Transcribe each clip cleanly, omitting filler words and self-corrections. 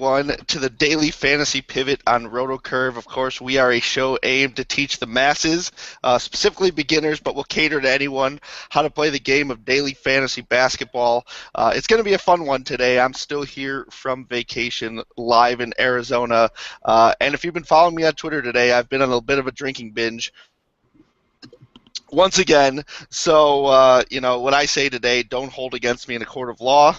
everyone, to the Daily Fantasy Pivot on RotoCurve. Of course, we are a show aimed to teach the masses, specifically beginners, but we'll cater to anyone, how to play the game of daily fantasy basketball. It's going to be a fun one today. I'm still here from vacation live in Arizona. And if you've been following me on Twitter today, I've been on a bit of a drinking binge once again. So, what I say today, don't hold against me in a court of law.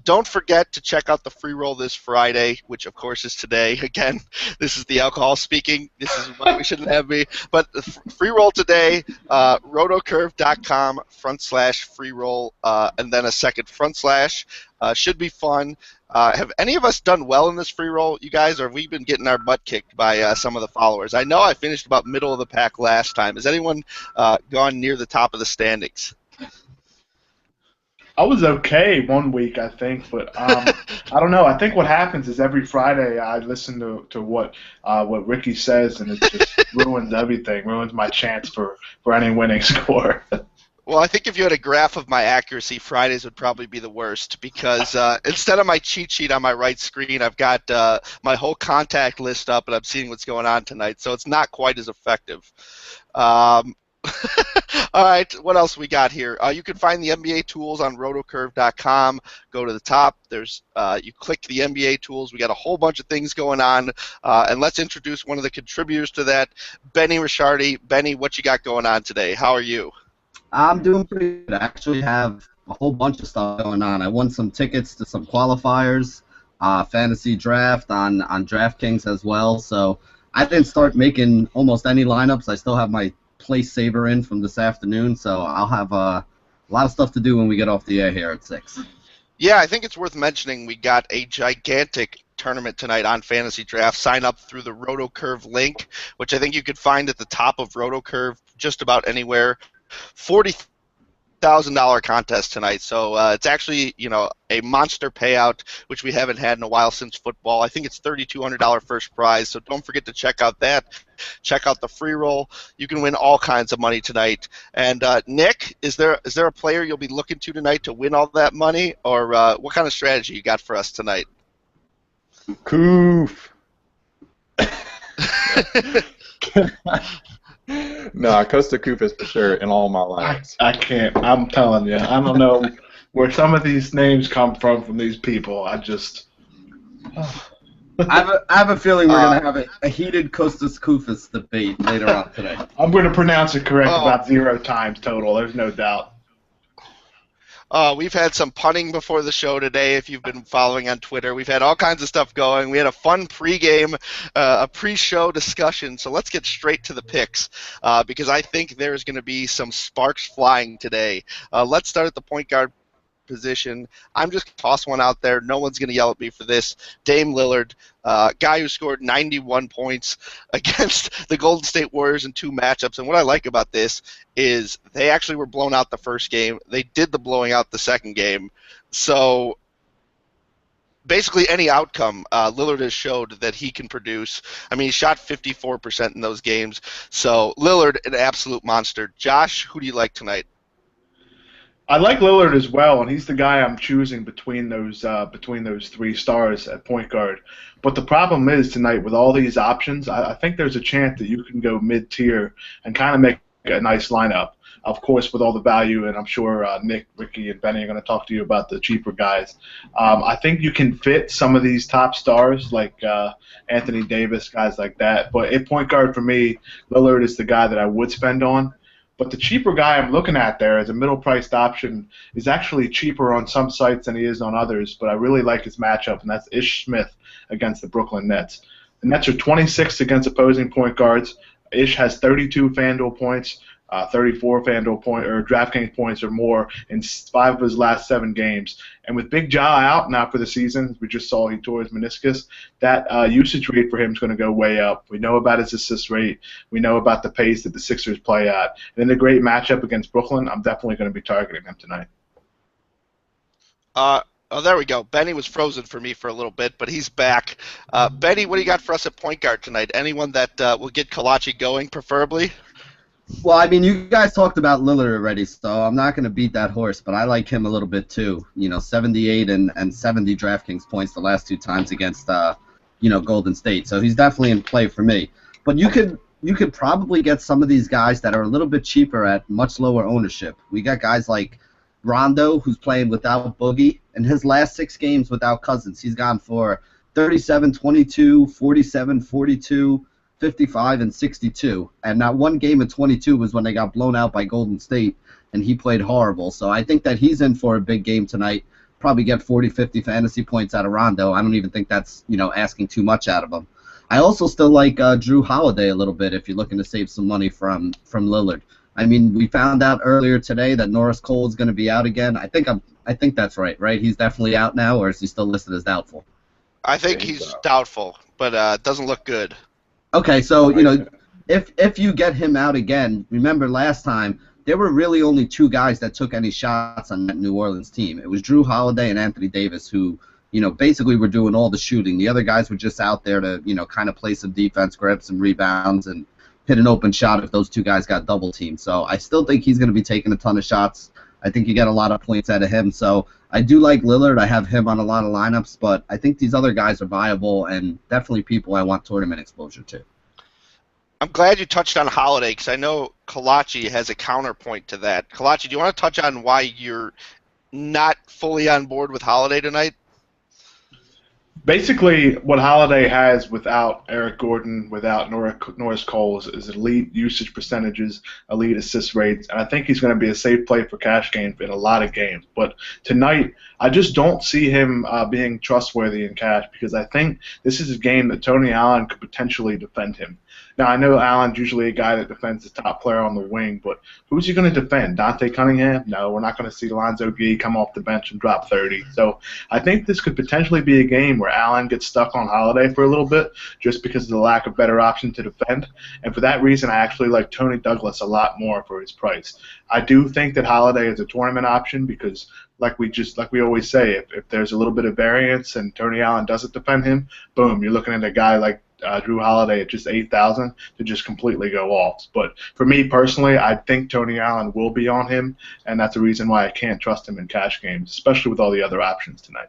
Don't forget to check out the free roll this Friday, which of course is today. Again, this is the alcohol speaking. This is why we shouldn't have me. But the free roll today, rotocurve.com/free roll, and then a second front slash. Should be fun. Have any of us done well in this free roll, you guys, or have we been getting our butt kicked by some of the followers? I know I finished about middle of the pack last time. Has anyone gone near the top of the standings? I was okay one week, I think, but I don't know. I think what happens is every Friday I listen to what Ricky says, and it just ruins everything, ruins my chance for any winning score. Well, I think if you had a graph of my accuracy, Fridays would probably be the worst because instead of my cheat sheet on my right screen, I've got my whole contact list up and I'm seeing what's going on tonight, so it's not quite as effective. All right, what else we got here? You can find the NBA tools on rotocurve.com. Go to the top. There's you click the NBA tools. We got a whole bunch of things going on, and let's introduce one of the contributors to that, Benny Ricciardi. Benny, what you got going on today? How are you? I'm doing pretty good. I actually have a whole bunch of stuff going on. I won some tickets to some qualifiers, fantasy draft on DraftKings as well. So I didn't start making almost any lineups. I still have my place saver in from this afternoon, so I'll have a lot of stuff to do when we get off the air here at 6. Yeah, I think it's worth mentioning we got a gigantic tournament tonight on Fantasy Draft. Sign up through the RotoCurve link, which I think you could find at the top of RotoCurve just about anywhere. $40,000 contest tonight, so it's actually a monster payout, which we haven't had in a while since football. I think it's $3,200 first prize, so don't forget to check out that. Check out the free roll. You can win all kinds of money tonight. And Nick, is there a player you'll be looking to tonight to win all that money, or what kind of strategy you got for us tonight? Coof. No, Costa Kufis for sure in all my lineups. I can't. I'm telling you. I don't know where some of these names come from these people. I just... I have a feeling we're going to have a heated Costas Kufis debate later on today. I'm going to pronounce it correct about 0 times total. There's no doubt. We've had some punning before the show today, if you've been following on Twitter. We've had all kinds of stuff going. We had a fun pregame, a pre-show discussion, so let's get straight to the picks because I think there's going to be some sparks flying today. Let's start at the point guard position. I'm just going to toss one out there. No one's going to yell at me for this. Dame Lillard, guy who scored 91 points against the Golden State Warriors in 2 matchups. And what I like about this is they actually were blown out the first game. They did the blowing out the second game. So basically any outcome, Lillard has showed that he can produce. I mean, he shot 54% in those games. So Lillard, an absolute monster. Josh, who do you like tonight? I like Lillard as well, and he's the guy I'm choosing between those 3 stars at point guard. But the problem is tonight with all these options, I think there's a chance that you can go mid-tier and kind of make a nice lineup. Of course, with all the value, and I'm sure Nick, Ricky, and Benny are going to talk to you about the cheaper guys. I think you can fit some of these top stars like Anthony Davis, guys like that. But at point guard for me, Lillard is the guy that I would spend on. But the cheaper guy I'm looking at there as a middle-priced option is actually cheaper on some sites than he is on others, but I really like his matchup, and that's Ish Smith against the Brooklyn Nets. The Nets are 26th against opposing point guards. Ish has 32 FanDuel points, 34 FanDuel or DraftKings points or more in 5 of his last 7 games. And with Big Ja out now for the season, we just saw he tore his meniscus, that usage rate for him is going to go way up. We know about his assist rate. We know about the pace that the Sixers play at. And in a great matchup against Brooklyn, I'm definitely going to be targeting him tonight. Oh, there we go. Benny was frozen for me for a little bit, but he's back. Benny, what do you got for us at point guard tonight? Anyone that will get Collacchi going, preferably? Well, I mean, you guys talked about Lillard already, so I'm not going to beat that horse, but I like him a little bit too. 78 and 70 DraftKings points the last two times against, Golden State. So he's definitely in play for me. But you could probably get some of these guys that are a little bit cheaper at much lower ownership. We got guys like Rondo, who's playing without Boogie. In his last 6 games without Cousins, he's gone for 37, 22, 47, 42. 55 and 62, and that one game of 22 was when they got blown out by Golden State, and he played horrible. So I think that he's in for a big game tonight. Probably get 40, 50 fantasy points out of Rondo. I don't even think that's asking too much out of him. I also still like Drew Holiday a little bit if you're looking to save some money from Lillard. I mean, we found out earlier today that Norris Cole is going to be out again. I think that's right. Right? He's definitely out now, or is he still listed as doubtful? I think he's doubtful, but doesn't look good. Okay, so if you get him out again, remember last time there were really only 2 guys that took any shots on that New Orleans team. It was Drew Holiday and Anthony Davis who, basically were doing all the shooting. The other guys were just out there to, kind of play some defense, grab some rebounds, and hit an open shot if those 2 guys got double teamed. So I still think he's going to be taking a ton of shots. I think you get a lot of points out of him. So I do like Lillard. I have him on a lot of lineups, but I think these other guys are viable and definitely people I want tournament exposure to. I'm glad you touched on Holiday because I know Collacchi has a counterpoint to that. Collacchi, do you want to touch on why you're not fully on board with Holiday tonight? Basically, what Holiday has without Eric Gordon, without Norris Cole, is elite usage percentages, elite assist rates, and I think he's going to be a safe play for cash games in a lot of games. But tonight, I just don't see him being trustworthy in cash because I think this is a game that Tony Allen could potentially defend him. Now, I know Allen's usually a guy that defends the top player on the wing, but who's he going to defend? Dante Cunningham? No, we're not going to see Lonzo Gee come off the bench and drop 30. So I think this could potentially be a game where Allen gets stuck on Holiday for a little bit just because of the lack of better option to defend. And for that reason, I actually like Tony Douglas a lot more for his price. I do think that Holiday is a tournament option because like we always say, if there's a little bit of variance and Tony Allen doesn't defend him, boom, you're looking at a guy like Drew Holiday at just 8,000 to just completely go off. But for me personally, I think Tony Allen will be on him, and that's the reason why I can't trust him in cash games, especially with all the other options tonight.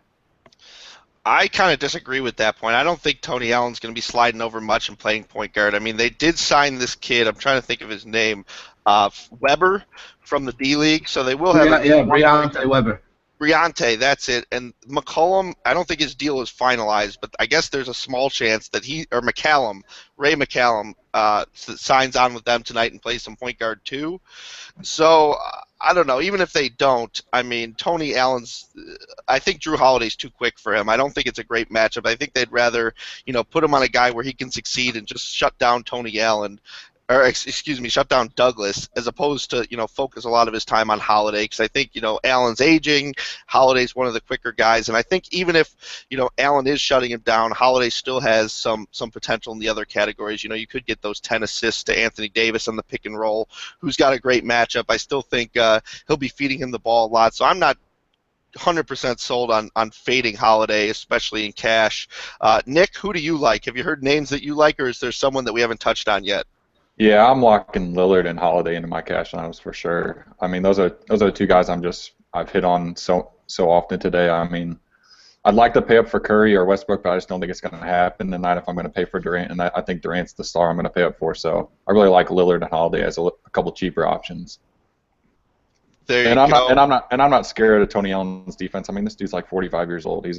I kind of disagree with that point. I don't think Tony Allen's going to be sliding over much and playing point guard. I mean, they did sign this kid. I'm trying to think of his name, Weber from the D League. So they will have Briante Weber. Briante, that's it. And McCollum, I don't think his deal is finalized, but I guess there's a small chance that Ray McCallum, signs on with them tonight and plays some point guard too. So I don't know. Even if they don't, I mean, Tony Allen's. I think Drew Holiday's too quick for him. I don't think it's a great matchup. I think they'd rather, put him on a guy where he can succeed and just shut down Tony Allen. Or excuse me, shut down Douglas, as opposed to focus a lot of his time on Holiday, because I think Allen's aging, Holiday's one of the quicker guys, and I think even if Allen is shutting him down, Holiday still has some potential in the other categories. You could get those 10 assists to Anthony Davis on the pick and roll, who's got a great matchup. I still think he'll be feeding him the ball a lot, so I'm not 100% sold on fading Holiday, especially in cash. Nick, who do you like? Have you heard names that you like, or is there someone that we haven't touched on yet? Yeah, I'm locking Lillard and Holiday into my cash lineups for sure. I mean, those are 2 guys I've hit on so often today. I mean, I'd like to pay up for Curry or Westbrook, but I just don't think it's going to happen tonight if I'm going to pay for Durant, and I think Durant's the star I'm going to pay up for. So I really like Lillard and Holiday as a couple cheaper options. There you go. I'm not scared of Tony Allen's defense. I mean, this dude's like 45 years old. And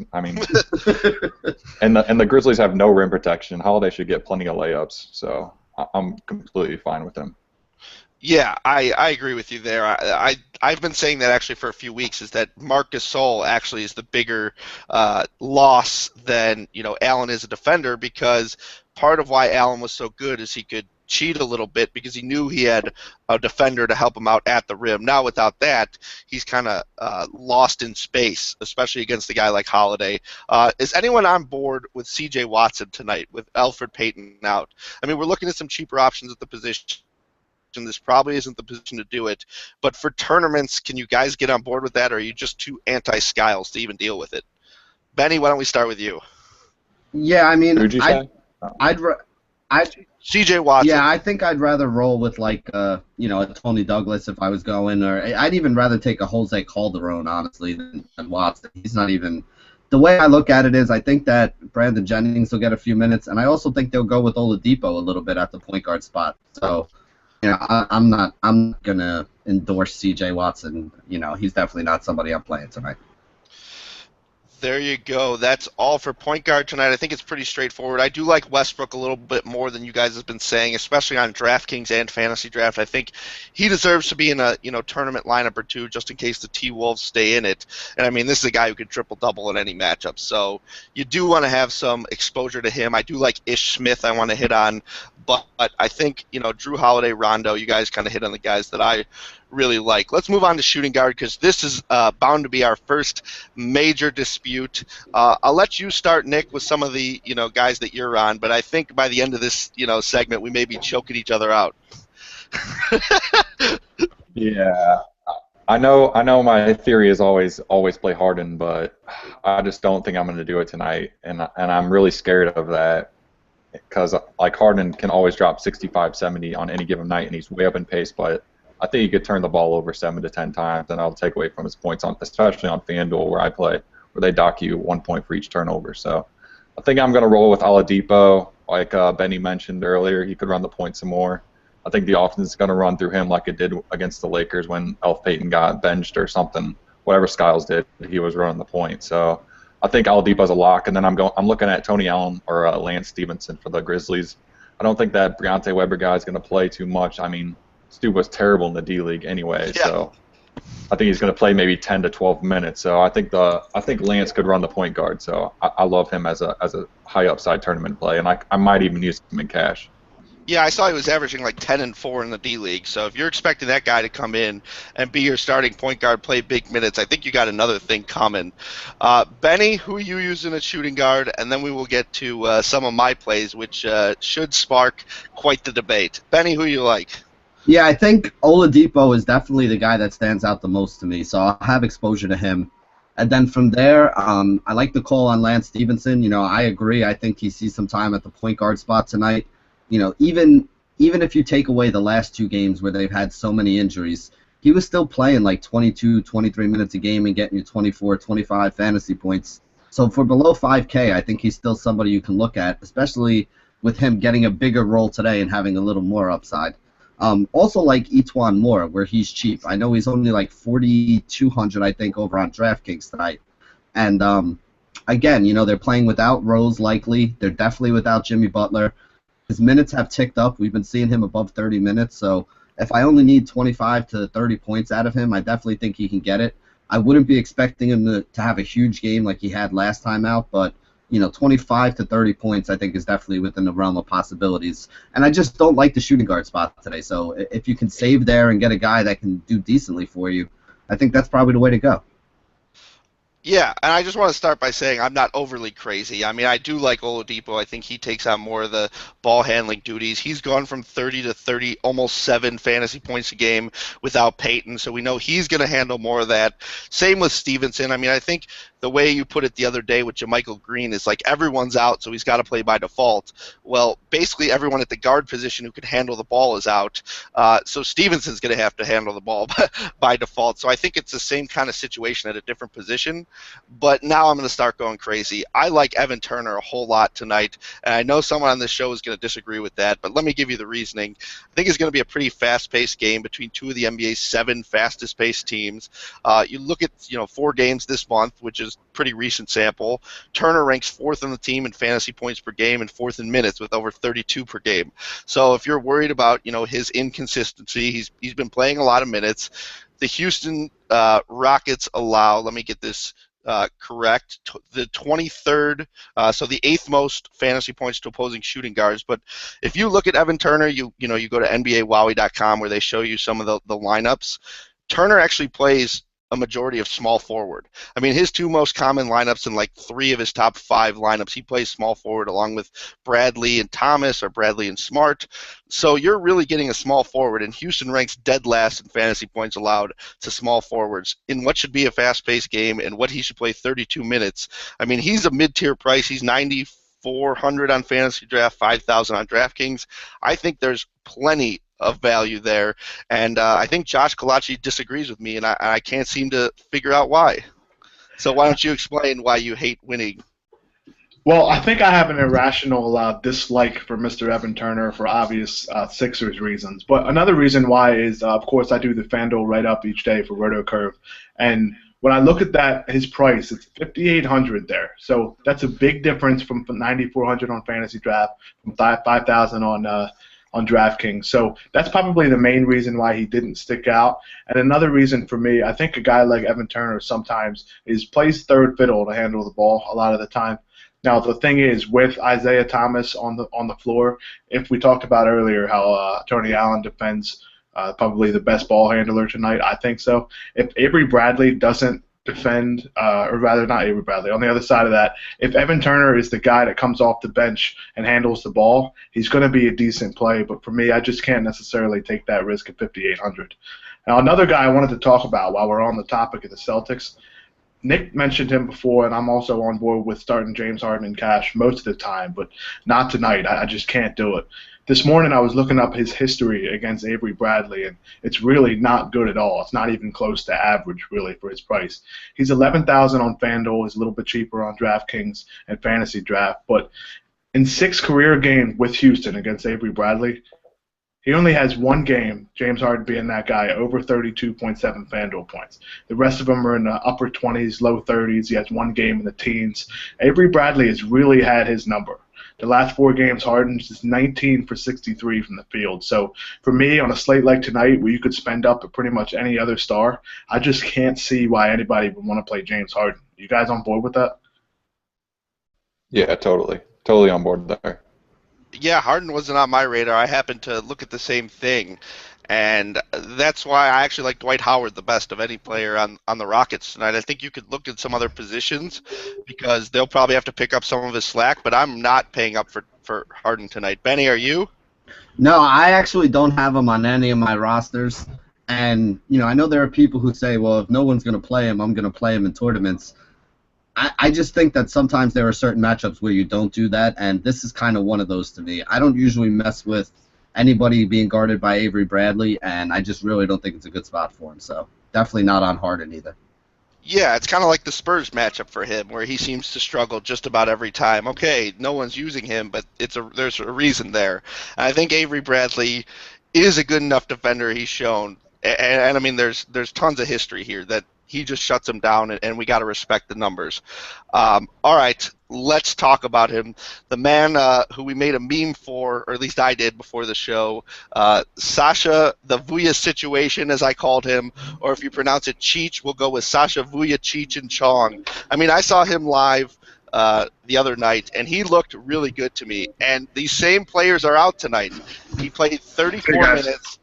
the Grizzlies have no rim protection. Holiday should get plenty of layups. So I'm completely fine with him. Yeah, I agree with you there. I've been saying that actually for a few weeks, is that Marc Gasol actually is the bigger loss than Allen is a defender, because part of why Allen was so good is he could cheat a little bit because he knew he had a defender to help him out at the rim. Now without that, he's kind of lost in space, especially against a guy like Holiday. Is anyone on board with C.J. Watson tonight with Elfrid Payton out? I mean, we're looking at some cheaper options at the position. This probably isn't the position to do it, but for tournaments, can you guys get on board with that, or are you just too anti-Skiles to even deal with it? Benny, why don't we start with you? Yeah, I mean, Who'd you say? I C.J. Watson. Yeah, I think I'd rather roll with like a Tony Douglas if I was going, or I'd even rather take a Jose Calderon honestly than Watson. He's not even. The way I look at it is, I think that Brandon Jennings will get a few minutes, and I also think they'll go with Oladipo a little bit at the point guard spot. So, I'm not gonna endorse C.J. Watson. He's definitely not somebody I'm playing tonight. There you go. That's all for point guard tonight. I think it's pretty straightforward. I do like Westbrook a little bit more than you guys have been saying, especially on DraftKings and Fantasy Draft. I think he deserves to be in a tournament lineup or two just in case the T-Wolves stay in it. And I mean, this is a guy who could triple-double in any matchup. So you do want to have some exposure to him. I do like Ish Smith I want to hit on. But I think, Drew Holiday, Rondo, you guys kind of hit on the guys that I really like. Let's move on to shooting guard because this is bound to be our first major dispute. I'll let you start, Nick, with some of the guys that you're on, but I think by the end of this segment we may be choking each other out. Yeah, I know. My theory is always play Harden, but I just don't think I'm going to do it tonight, and I'm really scared of that because like Harden can always drop 65, 70 on any given night, and he's way up in pace, but I think he could turn the ball over 7 to 10 times, and I'll take away from his points especially on FanDuel where I play, where they dock you 1 point for each turnover. So I think I'm going to roll with Oladipo, like Benny mentioned earlier. He could run the point some more. I think the offense is going to run through him like it did against the Lakers when Elf Payton got benched or something. Whatever Skiles did, he was running the point. So I think Oladipo's a lock, and then I'm looking at Tony Allen or Lance Stevenson for the Grizzlies. I don't think that Briante Weber guy is going to play too much. I mean, Stu was terrible in the D League anyway, Yeah. So I think he's going to play maybe 10 to 12 minutes. So I think Lance could run the point guard. So I love him as a high upside tournament play, and I might even use him in cash. Yeah, I saw he was averaging like 10 and 4 in the D League. So if you're expecting that guy to come in and be your starting point guard, play big minutes, I think you got another thing coming. Benny, who are you using at shooting guard? And then we will get to some of my plays, which should spark quite the debate. Benny, who you like? Yeah, I think Oladipo is definitely the guy that stands out the most to me, so I'll have exposure to him. And then from there, I like the call on Lance Stevenson. I agree. I think he sees some time at the point guard spot tonight. Even if you take away the last two games where they've had so many injuries, he was still playing like 22, 23 minutes a game and getting you 24, 25 fantasy points. So for below 5K, I think he's still somebody you can look at, especially with him getting a bigger role today and having a little more upside. Also like Etuan Moore, where he's cheap. I know he's only like 4,200, I think, over on DraftKings tonight. And again, they're playing without Rose likely. They're definitely without Jimmy Butler. His minutes have ticked up. We've been seeing him above 30 minutes. So if I only need 25 to 30 points out of him, I definitely think he can get it. I wouldn't be expecting him to have a huge game like he had last time out, but 25 to 30 points I think is definitely within the realm of possibilities. And I just don't like the shooting guard spot today. So if you can save there and get a guy that can do decently for you, I think that's probably the way to go. Yeah, and I just want to start by saying I'm not overly crazy. I mean, I do like Oladipo. I think he takes on more of the ball handling duties. He's gone from 30 to 30, almost 7 fantasy points a game without Peyton, so we know he's going to handle more of that. Same with Stevenson. I mean, I think the way you put it the other day with JaMychal Green is like everyone's out, so he's got to play by default. Well, basically everyone at the guard position who can handle the ball is out, so Stevenson's going to have to handle the ball by default. So I think it's the same kind of situation at a different position. But now I'm going to start going crazy. I like Evan Turner a whole lot tonight, and I know someone on this show is going to disagree with that, but let me give you the reasoning. I think it's going to be a pretty fast-paced game between two of the NBA's 7 fastest-paced teams. You look at 4 games this month, which is pretty recent sample. Turner ranks 4th on the team in fantasy points per game and 4th in minutes with over 32 per game. So if you're worried about his inconsistency, he's been playing a lot of minutes. The Houston Rockets allow, let me get this correct, the 23rd, so the 8th most fantasy points to opposing shooting guards. But if you look at Evan Turner, you go to NBAWowie.com where they show you some of the lineups. Turner actually plays a majority of small forward. I mean, his 2 most common lineups in like 3 of his top 5 lineups, he plays small forward along with Bradley and Thomas or Bradley and Smart. So you're really getting a small forward, and Houston ranks dead last in fantasy points allowed to small forwards in what should be a fast-paced game and what he should play 32 minutes. I mean, he's a mid-tier price. He's 400 on Fantasy Draft, 5,000 on DraftKings. I think there's plenty of value there, and I think Josh Collacchi disagrees with me, and I can't seem to figure out why. So why don't you explain why you hate winning? Well, I think I have an irrational dislike for Mr. Evan Turner for obvious Sixers reasons. But another reason why is, of course, I do the FanDuel write-up each day for RotoCurve. And when I look at that, his price, it's $5,800 there. So that's a big difference from $9,400 on Fantasy Draft, from $5,000 on DraftKings. So that's probably the main reason why he didn't stick out. And another reason for me, I think a guy like Evan Turner sometimes plays third fiddle to handle the ball a lot of the time. Now the thing is, with Isaiah Thomas on the floor, if we talked about earlier how Tony Allen defends probably the best ball handler tonight, I think so. If Avery Bradley doesn't defend, or rather not Avery Bradley, on the other side of that, if Evan Turner is the guy that comes off the bench and handles the ball, he's going to be a decent play. But for me, I just can't necessarily take that risk at $5,800. Now another guy I wanted to talk about while we're on the topic of the Celtics, Nick mentioned him before, and I'm also on board with starting James Harden in cash most of the time, but not tonight. I just can't do it. This morning I was looking up his history against Avery Bradley, and it's really not good at all. It's not even close to average, really, for his price. He's $11,000 on FanDuel. He's a little bit cheaper on DraftKings and Fantasy Draft, but in 6 career games with Houston against Avery Bradley, he only has one game, James Harden being that guy, over 32.7 FanDuel points. The rest of them are in the upper 20s, low 30s. He has one game in the teens. Avery Bradley has really had his number. The last 4 games, Harden's is 19 for 63 from the field. So for me, on a slate like tonight, where you could spend up at pretty much any other star, I just can't see why anybody would want to play James Harden. You guys on board with that? Yeah, totally. Totally on board there. Yeah, Harden wasn't on my radar. I happened to look at the same thing, and that's why I actually like Dwight Howard the best of any player on the Rockets tonight. I think you could look at some other positions because they'll probably have to pick up some of his slack, but I'm not paying up for Harden tonight. Benny, are you? No, I actually don't have him on any of my rosters. And, I know there are people who say, well, if no one's going to play him, I'm going to play him in tournaments. I just think that sometimes there are certain matchups where you don't do that, and this is kind of one of those to me. I don't usually mess with anybody being guarded by Avery Bradley, and I just really don't think it's a good spot for him. So definitely not on Harden either. Yeah, it's kind of like the Spurs matchup for him, where he seems to struggle just about every time. Okay, no one's using him, but there's a reason there. And I think Avery Bradley is a good enough defender. He's shown, and I mean, there's tons of history here that he just shuts him down, and we got to respect the numbers. All right, let's talk about him. The man who we made a meme for, or at least I did before the show, Sasha the Vuja situation, as I called him, or if you pronounce it Cheech, we'll go with Sasha Vuja Cheech and Chong. I mean, I saw him live the other night, and he looked really good to me. And these same players are out tonight. He played 34 minutes.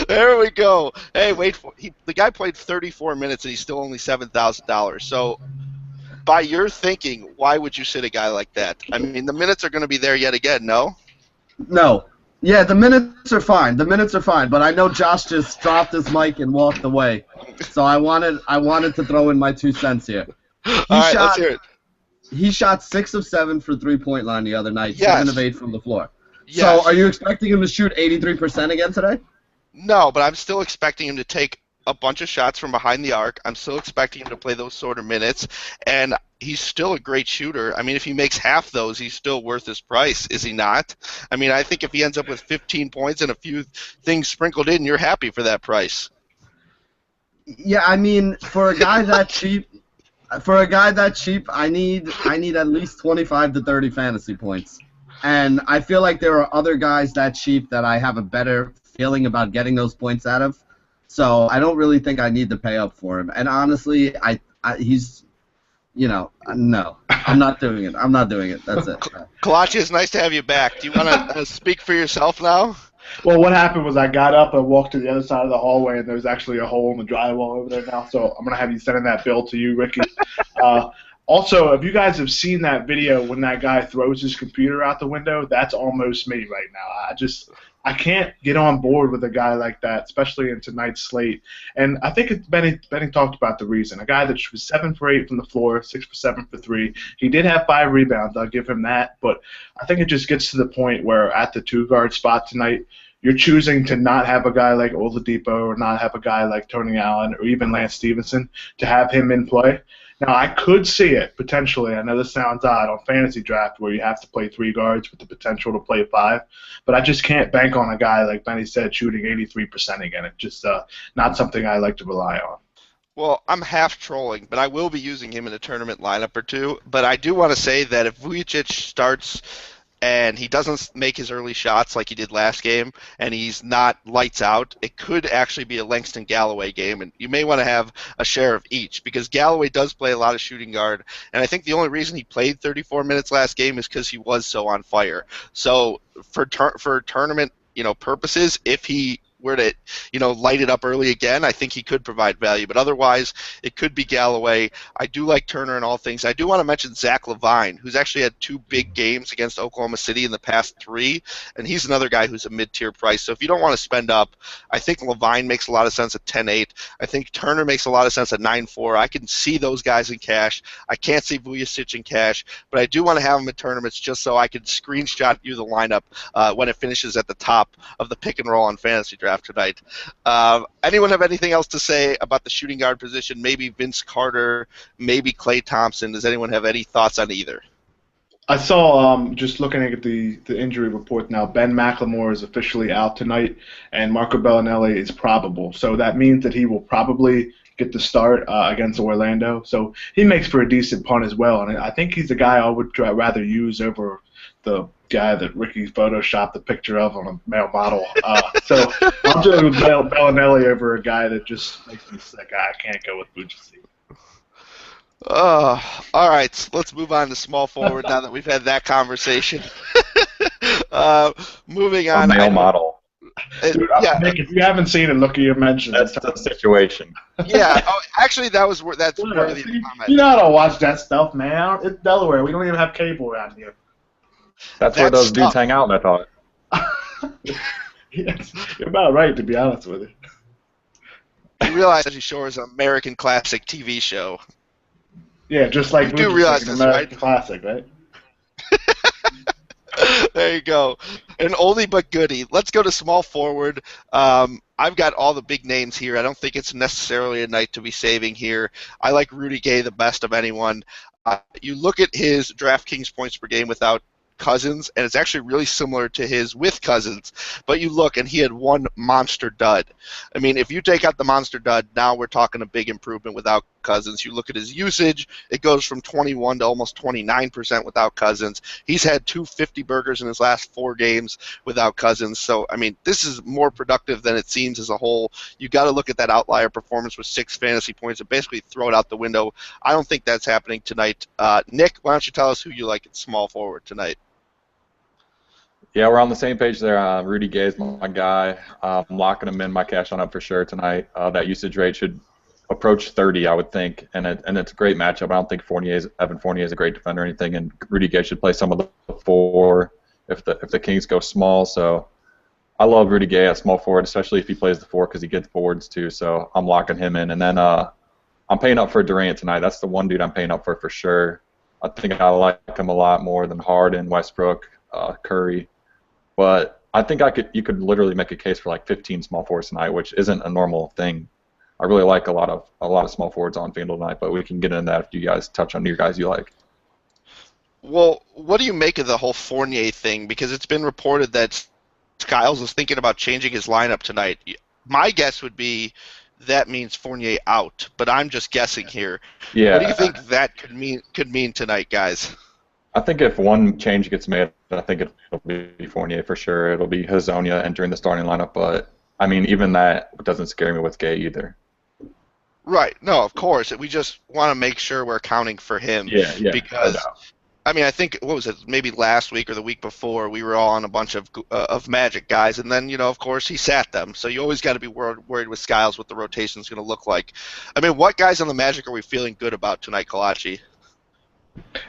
There we go. Hey, the guy played 34 minutes and he's still only $7,000. So, by your thinking, why would you sit a guy like that? I mean, the minutes are going to be there yet again. No. No. Yeah, the minutes are fine. But I know Josh just dropped his mic and walked away, so I wanted to throw in my 2 cents here. All right, let's hear it. He shot 6 of 7 for 3-point line the other night, Yes. 7 of 8 from the floor. Yes. So, are you expecting him to shoot 83% again today? No, but I'm still expecting him to take a bunch of shots from behind the arc. I'm still expecting him to play those sort of minutes, and he's still a great shooter. I mean, if he makes half those, he's still worth his price, is he not? I mean, I think if he ends up with 15 points and a few things sprinkled in, you're happy for that price. Yeah, I mean, for a guy that cheap, I need at least 25 to 30 fantasy points. And I feel like there are other guys that cheap that I have a better feeling about getting those points out of. So I don't really think I need to pay up for him. And honestly, he's, no, I'm not doing it. That's it. Collacchi, it's nice to have you back. Do you want to speak for yourself now? Well, what happened was I got up and walked to the other side of the hallway, and there's actually a hole in the drywall over there now. So I'm going to have you sending that bill to you, Ricky. Also, if you guys have seen that video when that guy throws his computer out the window, that's almost me right now. I can't get on board with a guy like that, especially in tonight's slate. And I think Benny talked about the reason. A guy that was 7 for 8 from the floor, 6 for 7 for 3. He did have 5 rebounds. I'll give him that. But I think it just gets to the point where at the 2-guard spot tonight, you're choosing to not have a guy like Oladipo or not have a guy like Tony Allen or even Lance Stevenson to have him in play. Now, I could see it, potentially. I know this sounds odd on fantasy draft where you have to play 3 guards with the potential to play 5, but I just can't bank on a guy, like Benny said, shooting 83% again. It's just not something I like to rely on. Well, I'm half trolling, but I will be using him in a tournament lineup or two. But I do want to say that if Vujicic starts and he doesn't make his early shots like he did last game, and he's not lights out, it could actually be a Langston Galloway game, and you may want to have a share of each, because Galloway does play a lot of shooting guard, and I think the only reason he played 34 minutes last game is because he was so on fire. So for tournament purposes, if he were to light it up early again, I think he could provide value. But otherwise, it could be Galloway. I do like Turner in all things. I do want to mention Zach LaVine, who's actually had 2 big games against Oklahoma City in the past 3, and he's another guy who's a mid-tier price. So if you don't want to spend up, I think LaVine makes a lot of sense at 10.8. I think Turner makes a lot of sense at 9.4. I can see those guys in cash. I can't see Vujicic in cash, but I do want to have them in tournaments just so I can screenshot you the lineup when it finishes at the top of the pick and roll on fantasy draft tonight. Anyone have anything else to say about the shooting guard position? Maybe Vince Carter, maybe Klay Thompson. Does anyone have any thoughts on either? I saw, just looking at the injury report now, Ben McLemore is officially out tonight, and Marco Bellinelli is probable. So that means that he will probably get the start against Orlando. So he makes for a decent punt as well, and I think he's the guy I would rather use over the guy that Ricky photoshopped the picture of on a male model. So I'm just with Bellinelli over a guy that just makes me sick. I can't go with Vujicic. All right, let's move on to small forward now that we've had that conversation. Moving on. A male model. Dude, Nick, if you haven't seen it, look at your mentions. That's the situation. Yeah. Oh, actually, that's worthy of comment. You know how to watch that stuff, man. It's Delaware. We don't even have cable around here. That's where those dudes hang out, I thought. Yes, you're about right, to be honest with you. You realize Jersey Shore is an American classic TV show. Yeah, just like you do realize like this, American right? classic, right? There you go. An oldie but goodie. Let's go to small forward. I've got all the big names here. I don't think it's necessarily a night to be saving here. I like Rudy Gay the best of anyone. You look at his DraftKings points per game without Cousins, and it's actually really similar to his with Cousins, but you look and he had 1 monster dud. I mean, if you take out the monster dud, now we're talking a big improvement without Cousins. You look at his usage, it goes from 21 to almost 29% without Cousins. He's had 2 50 burgers in his last 4 games without Cousins. So, I mean, this is more productive than it seems as a whole. You got to look at that outlier performance with 6 fantasy points and basically throw it out the window. I don't think that's happening tonight. Nick, why don't you tell us who you like at small forward tonight? Yeah, we're on the same page there. Rudy Gay is my guy. I'm locking him in my cash on up for sure tonight. That usage rate should approach 30, I would think, and it's a great matchup. I don't think Evan Fournier is a great defender or anything, and Rudy Gay should play some of the 4 if the Kings go small. So I love Rudy Gay at small forward, especially if he plays the 4 because he gets boards too. So I'm locking him in, and then I'm paying up for Durant tonight. That's the one dude I'm paying up for sure. I think I like him a lot more than Harden, Westbrook, Curry. But I think you could literally make a case for like 15 small forwards tonight, which isn't a normal thing. I really like a lot of small forwards on FanDuel tonight, but we can get into that if you guys touch on your guys you like. Well, what do you make of the whole Fournier thing? Because it's been reported that Skiles is thinking about changing his lineup tonight. My guess would be that means Fournier out, but I'm just guessing here. Yeah. What do you think that could mean tonight, guys? I think if one change gets made, I think it'll be Fournier for sure. It'll be Hazonia entering the starting lineup, but I mean, even that doesn't scare me with Gay either. Right. No, of course. We just want to make sure we're accounting for him. Yeah. Because, I mean, I think, what was it, maybe last week or the week before, we were all on a bunch of Magic guys, and then, of course, he sat them. So you always got to be worried with Skiles what the rotation's going to look like. I mean, what guys on the Magic are we feeling good about tonight, Collacchi?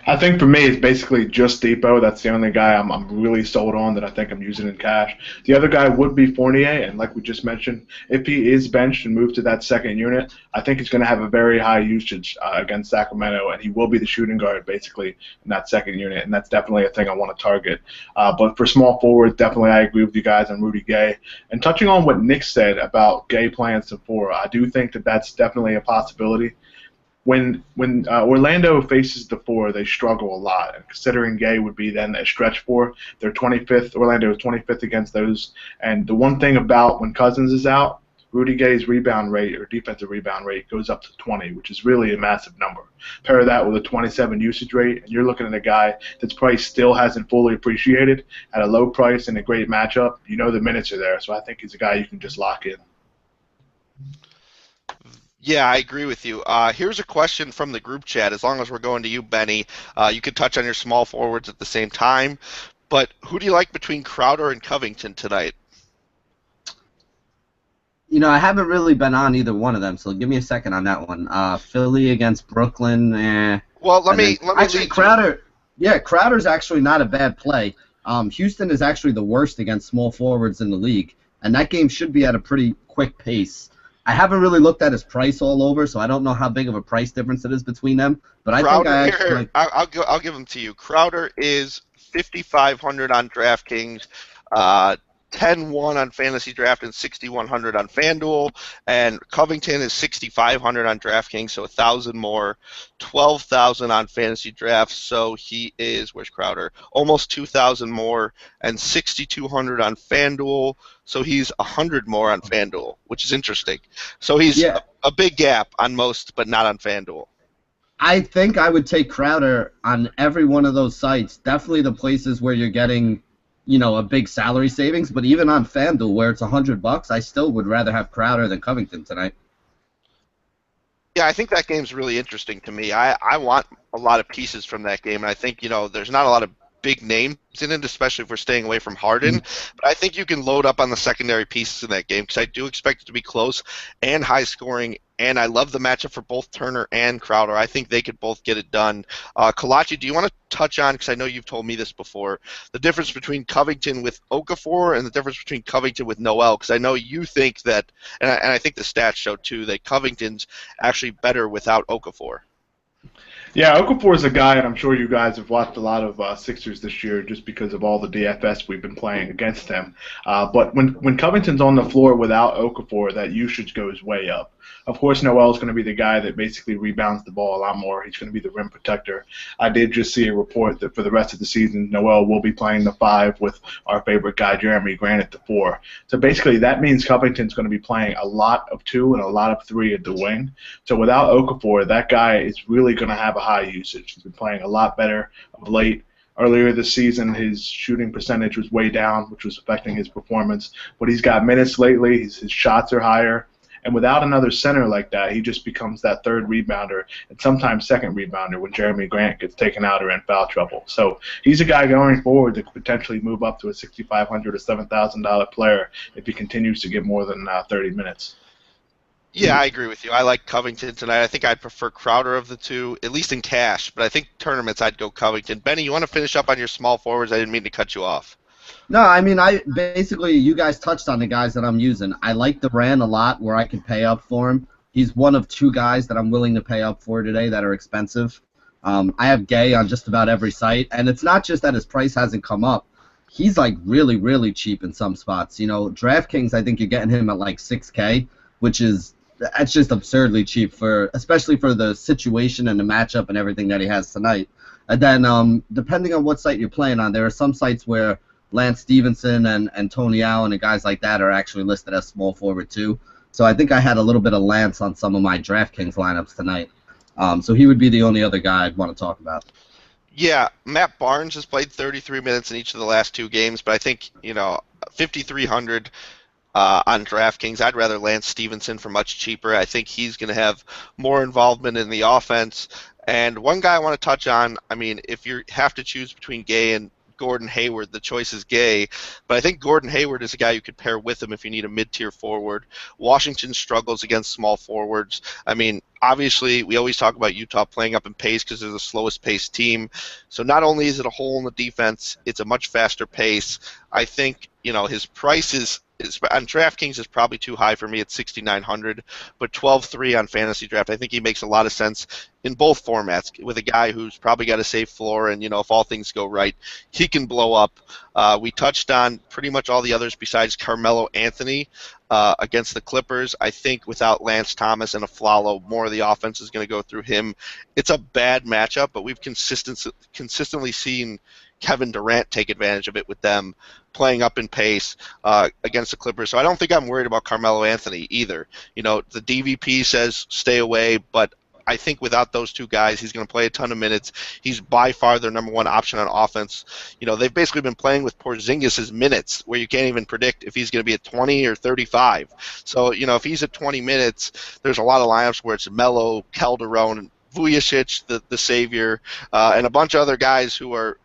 I think for me, it's basically just Depot. That's the only guy I'm really sold on that I think I'm using in cash. The other guy would be Fournier, and like we just mentioned, if he is benched and moved to that second unit, I think he's going to have a very high usage against Sacramento, and he will be the shooting guard basically in that second unit, and that's definitely a thing I want to target. But for small forward, definitely I agree with you guys on Rudy Gay. And touching on what Nick said about Gay playing some four, I do think that that's definitely a possibility. When Orlando faces the four, they struggle a lot. And considering Gay would be then a stretch four, they're 25th. Orlando is 25th against those. And the one thing about when Cousins is out, Rudy Gay's rebound rate or defensive rebound rate goes up to 20, which is really a massive number. Pair that with a 27 usage rate, and you're looking at a guy that's price still hasn't fully appreciated at a low price and a great matchup. You know the minutes are there, so I think he's a guy you can just lock in. Yeah, I agree with you. Here's a question from the group chat. As long as we're going to you, Benny, you could touch on your small forwards at the same time. But who do you like between Crowder and Covington tonight? I haven't really been on either one of them, so give me a second on that one. Philly against Brooklyn. Well, let me actually Crowder. Yeah, Crowder's actually not a bad play. Houston is actually the worst against small forwards in the league, and that game should be at a pretty quick pace. I haven't really looked at his price all over, so I don't know how big of a price difference it is between them. But Crowder, I'll give them to you. Crowder is 5,500 on DraftKings, 10-1 on Fantasy Draft, and 6,100 on FanDuel. And Covington is 6,500 on DraftKings, so 1,000 more, 12,000 on Fantasy Draft. So he is, where's Crowder? Almost 2,000 more, and 6,200 on FanDuel. So he's 100 more on FanDuel, which is interesting. So he's a big gap on most, but not on FanDuel. I think I would take Crowder on every one of those sites. Definitely the places where you're getting, a big salary savings. But even on FanDuel, where it's $100, I still would rather have Crowder than Covington tonight. Yeah, I think that game's really interesting to me. I want a lot of pieces from that game, and I think, there's not a lot of big names in it, especially if we're staying away from Harden. But I think you can load up on the secondary pieces in that game because I do expect it to be close and high scoring. And I love the matchup for both Turner and Crowder. I think they could both get it done. Collacchi, do you want to touch on, because I know you've told me this before, the difference between Covington with Okafor and the difference between Covington with Noel? Because I know you think that, and I think the stats show too, that Covington's actually better without Okafor. Yeah, Okafor is a guy, and I'm sure you guys have watched a lot of Sixers this year just because of all the DFS we've been playing against him. But when Covington's on the floor without Okafor, that usage goes way up. Of course, Noel is going to be the guy that basically rebounds the ball a lot more. He's going to be the rim protector. I did just see a report that for the rest of the season, Noel will be playing the 5 with our favorite guy, Jeremy Grant, at the 4. So basically, that means Covington's going to be playing a lot of 2 and a lot of 3 at the wing. So without Okafor, that guy is really going to have a high usage. He's been playing a lot better of late. Earlier this season, his shooting percentage was way down, which was affecting his performance. But he's got minutes lately. His shots are higher. And without another center like that, he just becomes that third rebounder and sometimes second rebounder when Jeremy Grant gets taken out or in foul trouble. So he's a guy going forward that could potentially move up to a $6,500 or $7,000 player if he continues to get more than 30 minutes. Yeah, I agree with you. I like Covington tonight. I think I'd prefer Crowder of the two, at least in cash. But I think tournaments, I'd go Covington. Benny, you want to finish up on your small forwards? I didn't mean to cut you off. No, I mean, you guys touched on the guys that I'm using. I like Durant a lot where I can pay up for him. He's one of 2 guys that I'm willing to pay up for today that are expensive. I have Gay on just about every site, and it's not just that his price hasn't come up. He's like really, really cheap in some spots. DraftKings, I think you're getting him at like $6K, that's just absurdly cheap especially for the situation and the matchup and everything that he has tonight. And then depending on what site you're playing on, there are some sites where Lance Stevenson and Tony Allen and guys like that are actually listed as small forward too. So I think I had a little bit of Lance on some of my DraftKings lineups tonight. So he would be the only other guy I'd want to talk about. Yeah, Matt Barnes has played 33 minutes in each of the last 2 games, but I think, 5,300 on DraftKings. I'd rather Lance Stevenson for much cheaper. I think he's going to have more involvement in the offense. And one guy I want to touch on, if you have to choose between Gay and Gordon Hayward, the choice is Gay, but I think Gordon Hayward is a guy you could pair with him if you need a mid-tier forward. Washington struggles against small forwards. Obviously, we always talk about Utah playing up in pace because they're the slowest paced team. So not only is it a hole in the defense, it's a much faster pace. I think his price is on DraftKings is probably too high for me at 6,900, but 12-3 on Fantasy Draft. I think he makes a lot of sense in both formats with a guy who's probably got a safe floor, and if all things go right, he can blow up. We touched on pretty much all the others besides Carmelo Anthony against the Clippers. I think without Lance Thomas and Aflalo, more of the offense is going to go through him. It's a bad matchup, but we've consistently seen Kevin Durant take advantage of it with them playing up in pace against the Clippers. So I don't think I'm worried about Carmelo Anthony either. The DVP says stay away, but I think without those two guys, he's going to play a ton of minutes. He's by far their number one option on offense. They've basically been playing with Porzingis' minutes, where you can't even predict if he's going to be at 20 or 35. So, if he's at 20 minutes, there's a lot of lineups where it's Melo, Calderon, Vujicic, the savior, and a bunch of other guys who are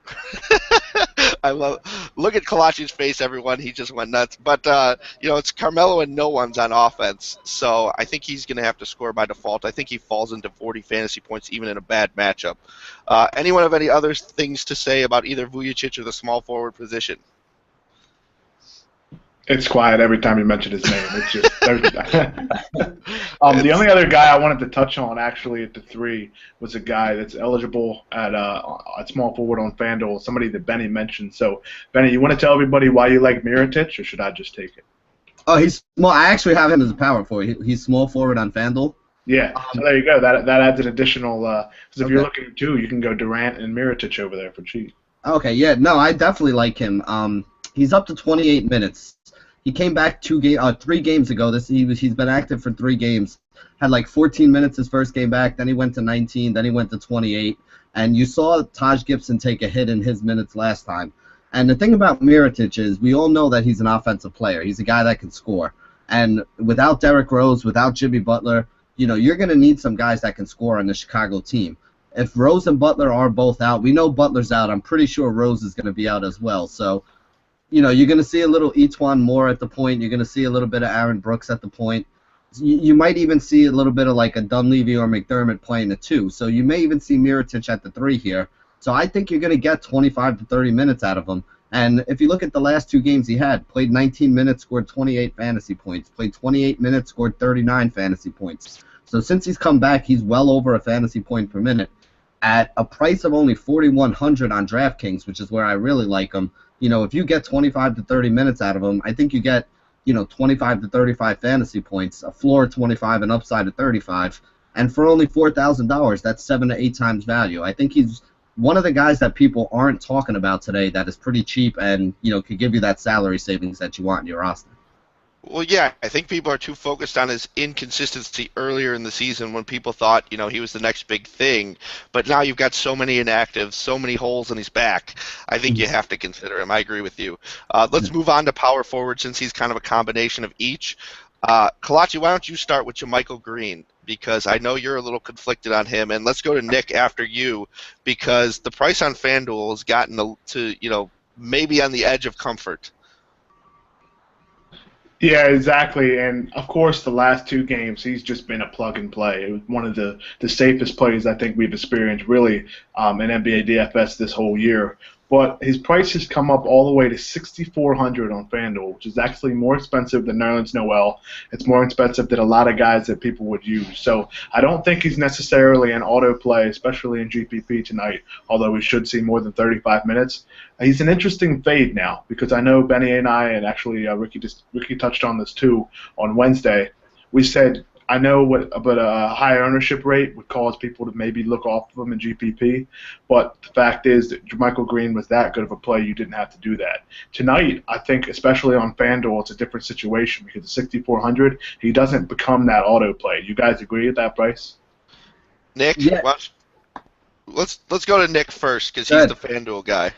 look at Collacchi's face, everyone. He just went nuts. But, it's Carmelo and no one's on offense. So I think he's going to have to score by default. I think he falls into 40 fantasy points even in a bad matchup. Anyone have any other things to say about either Vujicic or the small forward position? It's quiet every time you mention his name. It's just the only other guy I wanted to touch on actually at the 3 was a guy that's eligible at small forward on FanDuel, somebody that Benny mentioned. So, Benny, you want to tell everybody why you like Mirotic, or should I just take it? Oh, he's small. I actually have him as a power forward. He's small forward on FanDuel. Yeah, so there you go. That adds an additional. Because if you're looking at 2, you can go Durant and Mirotic over there for cheap. Okay, yeah, no, I definitely like him. He's up to 28 minutes. He came back 3 games ago. He's been active for 3 games. Had like 14 minutes his first game back. Then he went to 19. Then he went to 28. And you saw Taj Gibson take a hit in his minutes last time. And the thing about Mirotic is we all know that he's an offensive player. He's a guy that can score. And without Derrick Rose, without Jimmy Butler, you're going to need some guys that can score on the Chicago team. If Rose and Butler are both out, we know Butler's out. I'm pretty sure Rose is going to be out as well. So, you're going to see a little Etuan Moore at the point. You're going to see a little bit of Aaron Brooks at the point. You might even see a little bit of like a Dunleavy or McDermott playing the 2. So you may even see Mirotic at the 3 here. So I think you're going to get 25 to 30 minutes out of him. And if you look at the last 2 games he had, played 19 minutes, scored 28 fantasy points. Played 28 minutes, scored 39 fantasy points. So since he's come back, he's well over a fantasy point per minute. At a price of only $4,100 on DraftKings, which is where I really like him, if you get 25 to 30 minutes out of him, I think you get, 25 to 35 fantasy points, a floor of 25 and upside of 35. And for only $4,000, that's 7 to 8 times value. I think he's one of the guys that people aren't talking about today that is pretty cheap and, could give you that salary savings that you want in your roster. Well, yeah, I think people are too focused on his inconsistency earlier in the season when people thought, he was the next big thing. But now you've got so many inactives, so many holes in his back. I think you have to consider him. I agree with you. Let's move on to power forward since he's kind of a combination of each. Collacchi, why don't you start with JaMychal Green? Because I know you're a little conflicted on him. And let's go to Nick after you because the price on FanDuel has gotten to maybe on the edge of comfort. Yeah, exactly. And, of course, the last 2 games, he's just been a plug-and-play. It was one of the safest plays I think we've experienced, really, in NBA DFS this whole year. But his price has come up all the way to $6,400 on FanDuel, which is actually more expensive than Nerlens Noel. It's more expensive than a lot of guys that people would use. So I don't think he's necessarily an auto play, especially in GPP tonight, although we should see more than 35 minutes. He's an interesting fade now because I know Benny and I, and actually Ricky touched on this too on Wednesday. We said, I know but a high ownership rate would cause people to maybe look off of him in GPP, but the fact is that JaMychal Green was that good of a play, you didn't have to do that. Tonight, I think, especially on FanDuel, it's a different situation because at 6,400, he doesn't become that auto play. You guys agree at that price? Nick, Yeah. let's go to Nick first because he's the FanDuel guy.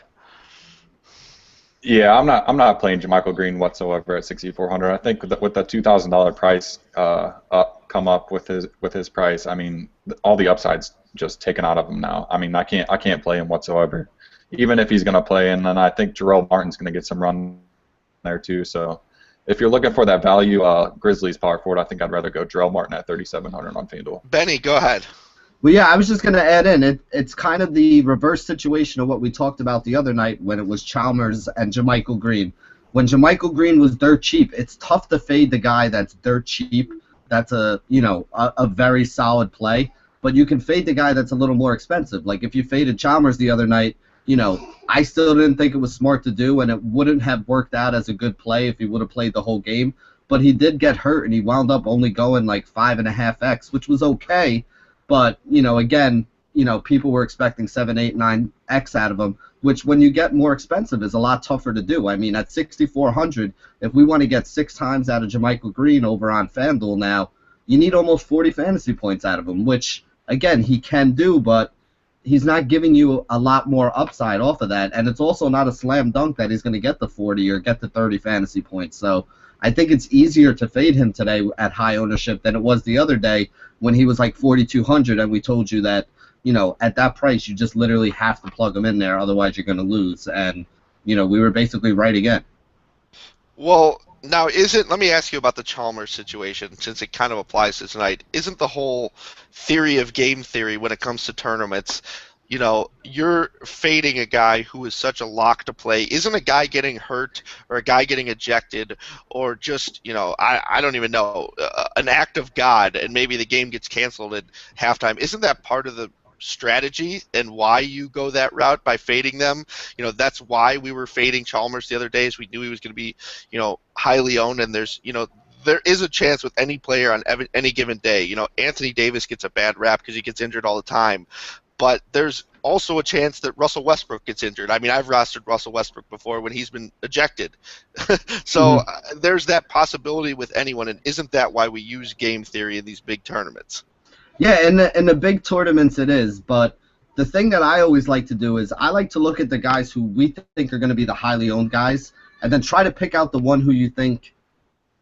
Yeah, I'm not playing JaMychal Green whatsoever at 6,400. I think with the $2,000 price come up with his price, I mean, all the upside's just taken out of him now. I mean, I can't play him whatsoever, even if he's going to play. And then I think Jarrell Martin's going to get some run there too. So if you're looking for that value Grizzlies power forward, I think I'd rather go Jarrell Martin at 3,700 on FanDuel. Benny, go ahead. Well, yeah, I was just going to add in, it's kind of the reverse situation of what we talked about the other night when it was Chalmers and JaMychal Green. When JaMychal Green was dirt cheap, it's tough to fade the guy that's dirt cheap. That's a very solid play. But you can fade the guy that's a little more expensive. Like if you faded Chalmers the other night, I still didn't think it was smart to do, and it wouldn't have worked out as a good play if he would have played the whole game. But he did get hurt, and he wound up only going like 5.5x, which was okay. But, again, people were expecting 7, 8, 9x out of him, which when you get more expensive is a lot tougher to do. I mean, at 6,400, if we want to get 6 times out of JaMychal Green over on FanDuel now, you need almost 40 fantasy points out of him, which, again, he can do, but he's not giving you a lot more upside off of that. And it's also not a slam dunk that he's going to get the 40 or get the 30 fantasy points. So I think it's easier to fade him today at high ownership than it was the other day when he was like 4,200 and we told you that, at that price you just literally have to plug him in there, otherwise you're going to lose. And, we were basically right again. Well, now let me ask you about the Chalmers situation, since it kind of applies to tonight. Isn't the whole theory of game theory when it comes to tournaments, you're fading a guy who is such a lock to play. Isn't a guy getting hurt or a guy getting ejected or just, I don't even know, an act of God and maybe the game gets canceled at halftime? Isn't that part of the strategy and why you go that route by fading them? That's why we were fading Chalmers the other day, is we knew he was going to be, highly owned, and there's, there is a chance with any player on any given day. Anthony Davis gets a bad rap because he gets injured all the time. But there's also a chance that Russell Westbrook gets injured. I mean, I've rostered Russell Westbrook before when he's been ejected. So there's that possibility with anyone, and isn't that why we use game theory in these big tournaments? Yeah, in the big tournaments it is, but the thing that I always like to do is I like to look at the guys who we think are going to be the highly owned guys and then try to pick out the one who you think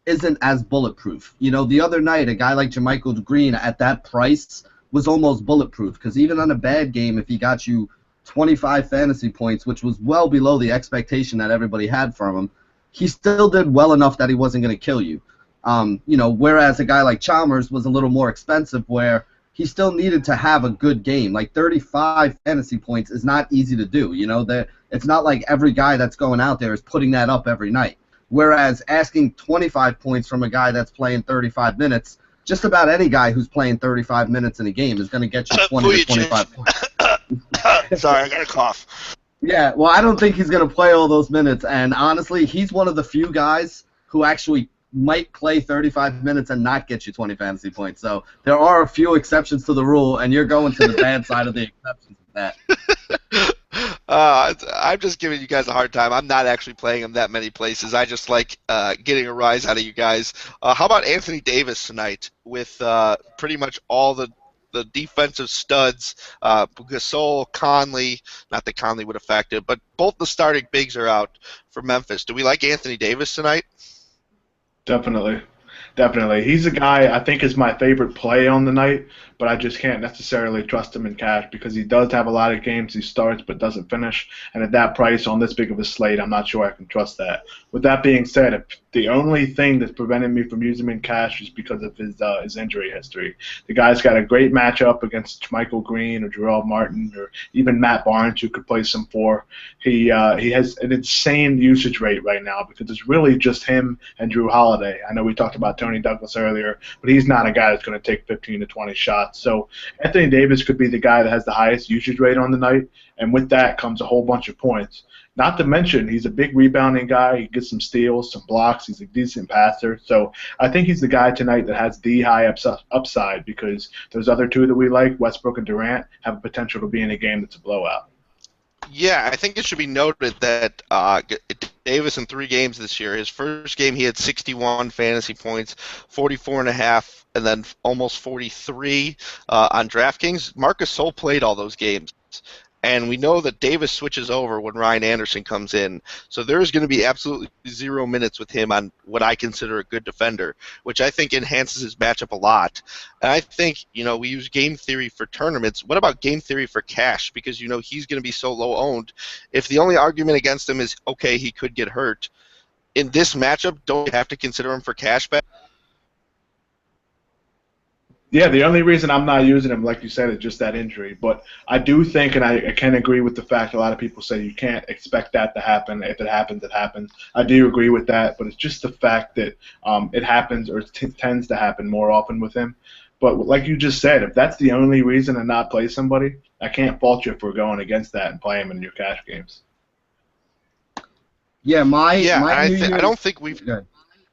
isn't as bulletproof. The other night, a guy like JaMychal Green at that price was almost bulletproof, because even on a bad game, if he got you 25 fantasy points, which was well below the expectation that everybody had from him, he still did well enough that he wasn't going to kill you. Whereas a guy like Chalmers was a little more expensive, where he still needed to have a good game. Like 35 fantasy points is not easy to do. It's not like every guy that's going out there is putting that up every night. Whereas asking 25 points from a guy that's playing 35 minutes, just about any guy who's playing 35 minutes in a game is going to get you 20 to 25 points. Sorry, I got a cough. Yeah, well, I don't think he's going to play all those minutes, and honestly, he's one of the few guys who actually might play 35 minutes and not get you 20 fantasy points. So there are a few exceptions to the rule, and you're going to the bad side of the exceptions with that. I'm just giving you guys a hard time. I'm not actually playing him that many places. I just like getting a rise out of you guys. How about Anthony Davis tonight with pretty much all the defensive studs, Gasol, Conley, not that Conley would affect it, but both the starting bigs are out for Memphis. Do we like Anthony Davis tonight? Definitely. He's a guy I think is my favorite play on the night, but I just can't necessarily trust him in cash because he does have a lot of games he starts but doesn't finish, and at that price on this big of a slate, I'm not sure I can trust that. With that being said, if the only thing that's preventing me from using him in cash is because of his injury history. The guy's got a great matchup against JaMychal Green or Jarrell Martin or even Matt Barnes, who could play some for. He has an insane usage rate right now because it's really just him and Drew Holiday. I know we talked about Tony Douglas earlier, but he's not a guy that's going to take 15 to 20 shots. So Anthony Davis could be the guy that has the highest usage rate on the night, and with that comes a whole bunch of points. Not to mention, he's a big rebounding guy. He gets some steals, some blocks. He's a decent passer. So I think he's the guy tonight that has the high upside because those other two that we like, Westbrook and Durant, have a potential to be in a game that's a blowout. Yeah, I think it should be noted that Davis in 3 games this year, his first game he had 61 fantasy points, 44.5, and then almost 43 on DraftKings. Marcus Gasol played all those games. And we know that Davis switches over when Ryan Anderson comes in. So there's going to be absolutely 0 minutes with him on what I consider a good defender, which I think enhances his matchup a lot. And I think, we use game theory for tournaments. What about game theory for cash? Because, he's going to be so low owned. If the only argument against him is, okay, he could get hurt, in this matchup, don't you have to consider him for cash back? Yeah, the only reason I'm not using him, like you said, is just that injury. But I do think, and I can agree with the fact a lot of people say you can't expect that to happen. If it happens, it happens. I do agree with that, but it's just the fact that it happens or tends to happen more often with him. But like you just said, if that's the only reason to not play somebody, I can't fault you for going against that and playing him in your cash games. Yeah, my I New Year's. don't think we've. Go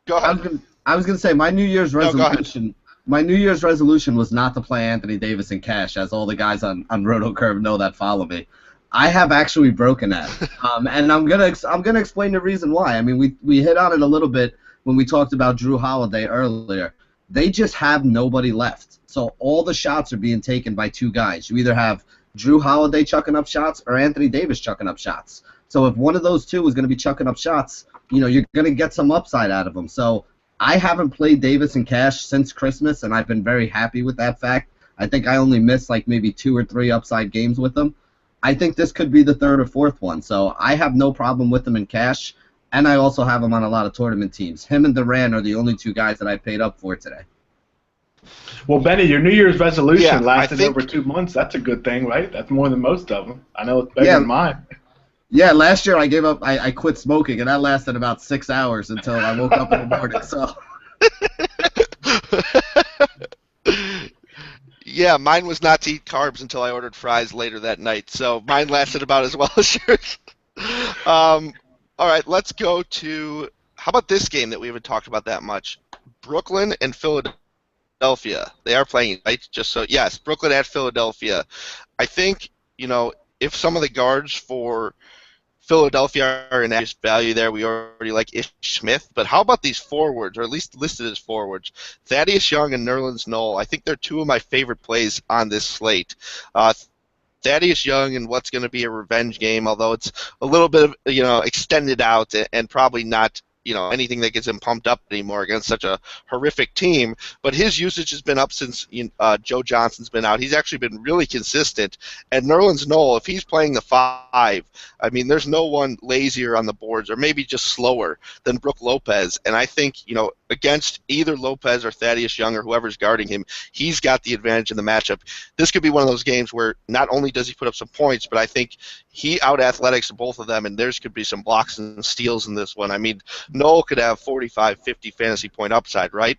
Go ahead. I was gonna say my New Year's No, go ahead. resolution. My New Year's resolution was not to play Anthony Davis in cash, as all the guys on RotoCurve know that follow me. I have actually broken that, and I'm gonna explain the reason why. I mean, we hit on it a little bit when we talked about Drew Holiday earlier. They just have nobody left, so all the shots are being taken by two guys. You either have Drew Holiday chucking up shots or Anthony Davis chucking up shots. So if one of those two is going to be chucking up shots, you're going to get some upside out of them. So I haven't played Davis in cash since Christmas, and I've been very happy with that fact. I think I only missed like maybe 2 or 3 upside games with him. I think this could be the 3rd or 4th one. So I have no problem with him in cash, and I also have him on a lot of tournament teams. Him and Durant are the only 2 guys that I paid up for today. Well, Benny, your New Year's resolution lasted over 2 months. That's a good thing, right? That's more than most of them. I know it's better than mine. Yeah, last year I gave up. I quit smoking, and that lasted about 6 hours until I woke up in the morning. So. Yeah, mine was not to eat carbs until I ordered fries later that night. So mine lasted about as well as yours. All right, let's go to how about this game that we haven't talked about that much? Brooklyn and Philadelphia. They are playing, right? Yes, Brooklyn at Philadelphia. I think, if some of the guards for Philadelphia are in average value there, we already like Ish Smith. But how about these forwards, or at least listed as forwards? Thaddeus Young and Nerlens Noel. I think they're 2 of my favorite plays on this slate. Thaddeus Young in what's going to be a revenge game, although it's a little bit of, extended out and probably not, anything that gets him pumped up anymore against such a horrific team. But his usage has been up since Joe Johnson's been out. He's actually been really consistent. And Nerlens Noel, if he's playing the 5, I mean, there's no one lazier on the boards, or maybe just slower than Brook Lopez. And I think, against either Lopez or Thaddeus Young or whoever's guarding him, he's got the advantage in the matchup. This could be one of those games where not only does he put up some points, but I think he out-athletics both of them, and theirs could be some blocks and steals in this one. I mean, Noel could have 45, 50 fantasy point upside, right?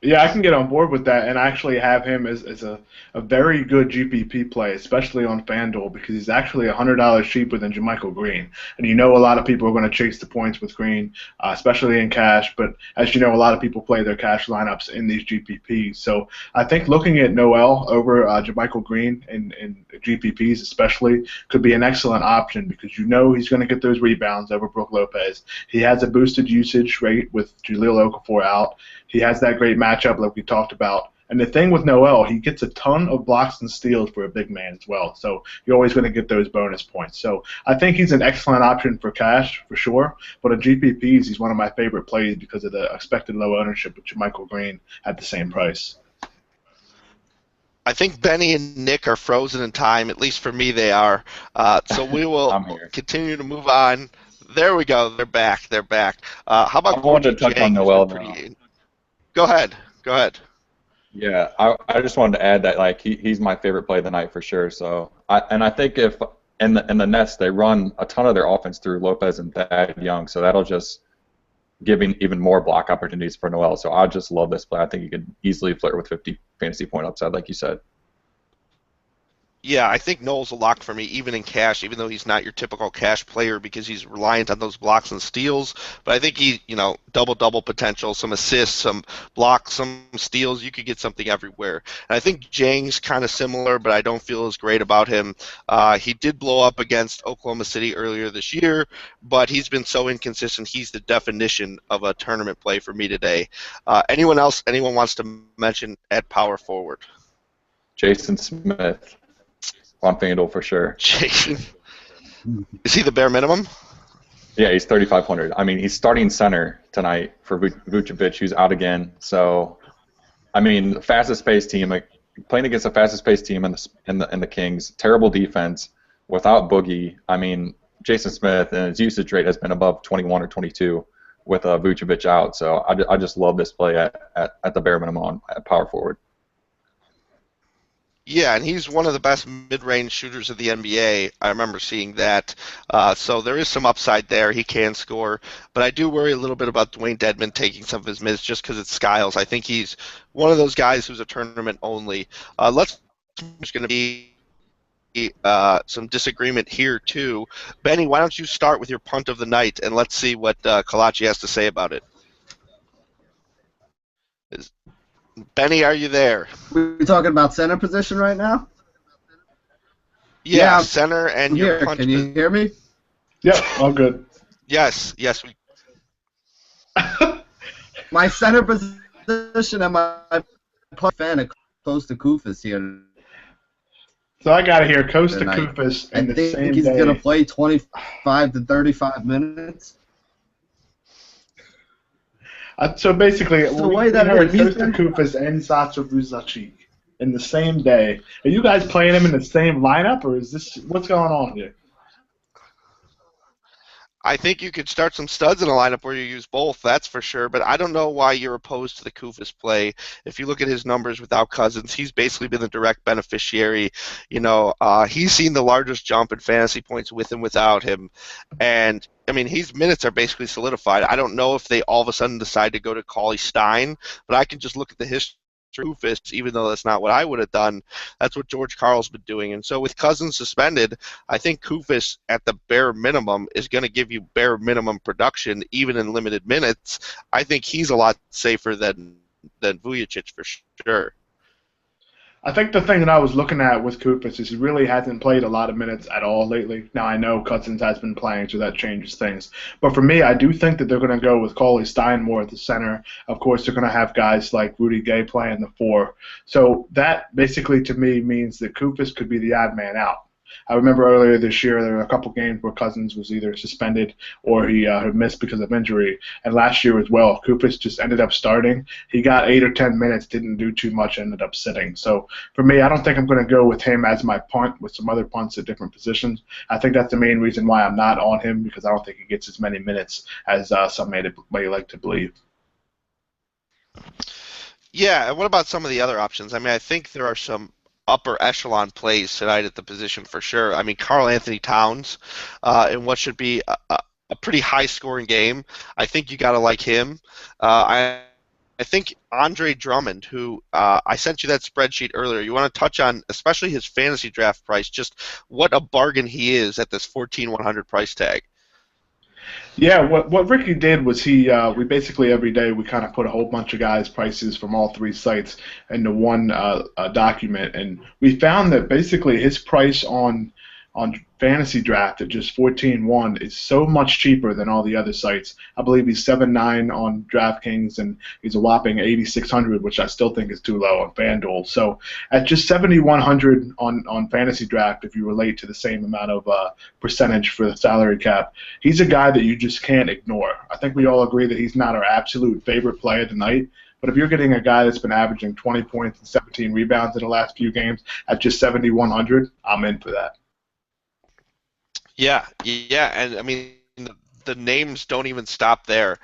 Yeah, I can get on board with that, and I actually have him as a very good GPP play, especially on FanDuel, because he's actually $100 cheaper than JaMychal Green. And a lot of people are going to chase the points with Green, especially in cash, but as you know, a lot of people play their cash lineups in these GPPs. So I think looking at Noel over JaMychal Green in GPPs especially could be an excellent option, because he's going to get those rebounds over Brook Lopez. He has a boosted usage rate with Jahlil Okafor out. He has that great matchup like we talked about. And the thing with Noel, he gets a ton of blocks and steals for a big man as well. So you're always going to get those bonus points. So I think he's an excellent option for cash, for sure. But in GPPs, he's one of my favorite plays because of the expected low ownership with JaMychal Green at the same price. I think Benny and Nick are frozen in time. At least for me, they are. So we will continue to move on. There we go. They're back. How about I wanted to touch on Noel now. Go ahead. Yeah, I just wanted to add that he's my favorite play of the night for sure. So I think if in the Nets they run a ton of their offense through Lopez and Thad Young, so that'll just give even more block opportunities for Noel. So I just love this play. I think you could easily flirt with 50 fantasy point upside, like you said. Yeah, I think Noel's a lock for me, even in cash, even though he's not your typical cash player because he's reliant on those blocks and steals. But I think he, double-double potential, some assists, some blocks, some steals. You could get something everywhere. And I think Jang's kind of similar, but I don't feel as great about him. He did blow up against Oklahoma City earlier this year, but he's been so inconsistent. He's the definition of a tournament play for me today. Anyone wants to mention at power forward? Jason Smith. On FanDuel for sure. Jason. Is he the bare minimum? Yeah, he's 3,500. I mean, he's starting center tonight for Vucevic, who's out again. So, I mean, fastest-paced team, playing against the fastest-paced team in the Kings. Terrible defense without Boogie. I mean, Jason Smith, and his usage rate has been above 21 or 22 with Vucevic out. So I just love this play at the bare minimum at power forward. Yeah, and he's one of the best mid-range shooters of the NBA. I remember seeing that. So there is some upside there. He can score. But I do worry a little bit about Dwayne Dedmon taking some of his minutes just because it's Skiles. I think he's one of those guys who's a tournament only. There's going to be some disagreement here, too. Benny, why don't you start with your punt of the night, and let's see what Collacchi has to say about it. Benny, are you there? We're talking about center position right now? Yeah, center and your here. punt. Can you hear me? Yep, all good. Yes. My center position and my punt fan are close to Koufos here. So I got to hear Costa Koufos in the same day. I think he's going to play 25 to 35 minutes. So basically, the we way that heard he's Costa Koufos and Satsa Vujacic in the same day. Are you guys playing him in the same lineup, or is this what's going on here? I think you could start some studs in a lineup where you use both, that's for sure. But I don't know why you're opposed to the Koufos play. If you look at his numbers without Cousins, he's basically been the direct beneficiary. He's seen the largest jump in fantasy points with and without him. And, I mean, his minutes are basically solidified. I don't know if they all of a sudden decide to go to Cauley Stein, but I can just look at the history. Koufos, even though that's not what I would have done, that's what George Karl's been doing. And so with Cousins suspended, I think Koufos at the bare minimum is going to give you bare minimum production even in limited minutes. I think he's a lot safer than Vujacic for sure. I think the thing that I was looking at with Koufos is he really hasn't played a lot of minutes at all lately. Now, I know Cousins has been playing, so that changes things. But for me, I do think that they're going to go with Cauley Stein more at the center. Of course, they're going to have guys like Rudy Gay playing the 4. So that basically, to me, means that Koufos could be the odd man out. I remember earlier this year there were a couple games where Cousins was either suspended or he had missed because of injury. And last year as well, Koufos just ended up starting. He got 8 or 10 minutes, didn't do too much, ended up sitting. So for me, I don't think I'm going to go with him as my punt with some other punts at different positions. I think that's the main reason why I'm not on him, because I don't think he gets as many minutes as some may like to believe. Yeah, and what about some of the other options? I mean, I think there are some upper echelon plays tonight at the position for sure. I mean, Karl Anthony Towns in what should be a pretty high-scoring game. I think you got to like him. I think Andre Drummond, who I sent you that spreadsheet earlier, you want to touch on especially his fantasy draft price, just what a bargain he is at this 14,100 price tag. Yeah, what Ricky did was we basically every day we kind of put a whole bunch of guys' prices from all 3 sites into one document, and we found that basically his price on Fantasy Draft at just 14.1 is so much cheaper than all the other sites. I believe he's 7.9 on DraftKings, and he's a whopping 8,600, which I still think is too low on FanDuel. So at just 7,100 on Fantasy Draft, if you relate to the same amount of percentage for the salary cap, he's a guy that you just can't ignore. I think we all agree that he's not our absolute favorite play of the night. But if you're getting a guy that's been averaging 20 points and 17 rebounds in the last few games at just 7,100, I'm in for that. Yeah, and I mean the names don't even stop there,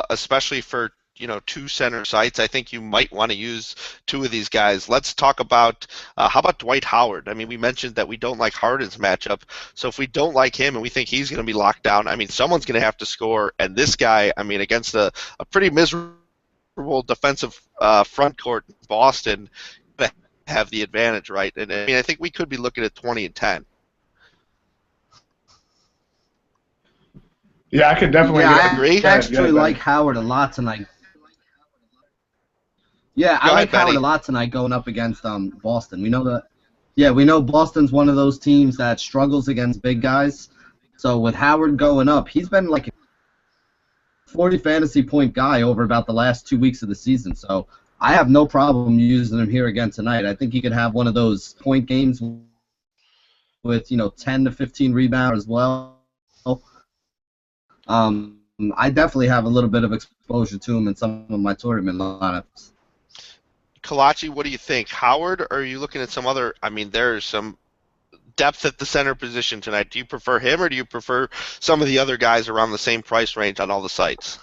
especially for 2 center sites. I think you might want to use 2 of these guys. Let's talk about how about Dwight Howard? I mean, we mentioned that we don't like Harden's matchup, so if we don't like him and we think he's going to be locked down, I mean, someone's going to have to score. And this guy, I mean, against a pretty miserable defensive front court in Boston, have the advantage, right? And I mean, I think we could be looking at 20 and 10. Yeah, I could definitely agree. I actually like Howard a lot tonight. Yeah, I like Howard a lot tonight going up against Boston. We know that. Yeah, we know Boston's one of those teams that struggles against big guys. So with Howard going up, he's been like a 40 fantasy point guy over about the last 2 weeks of the season. So I have no problem using him here again tonight. I think he could have one of those point games with 10 to 15 rebounds as well. I definitely have a little bit of exposure to him in some of my tournament lineups. Collacchi, what do you think? Howard, or are you looking at some other? I mean, there's some depth at the center position tonight. Do you prefer him, or do you prefer some of the other guys around the same price range on all the sites?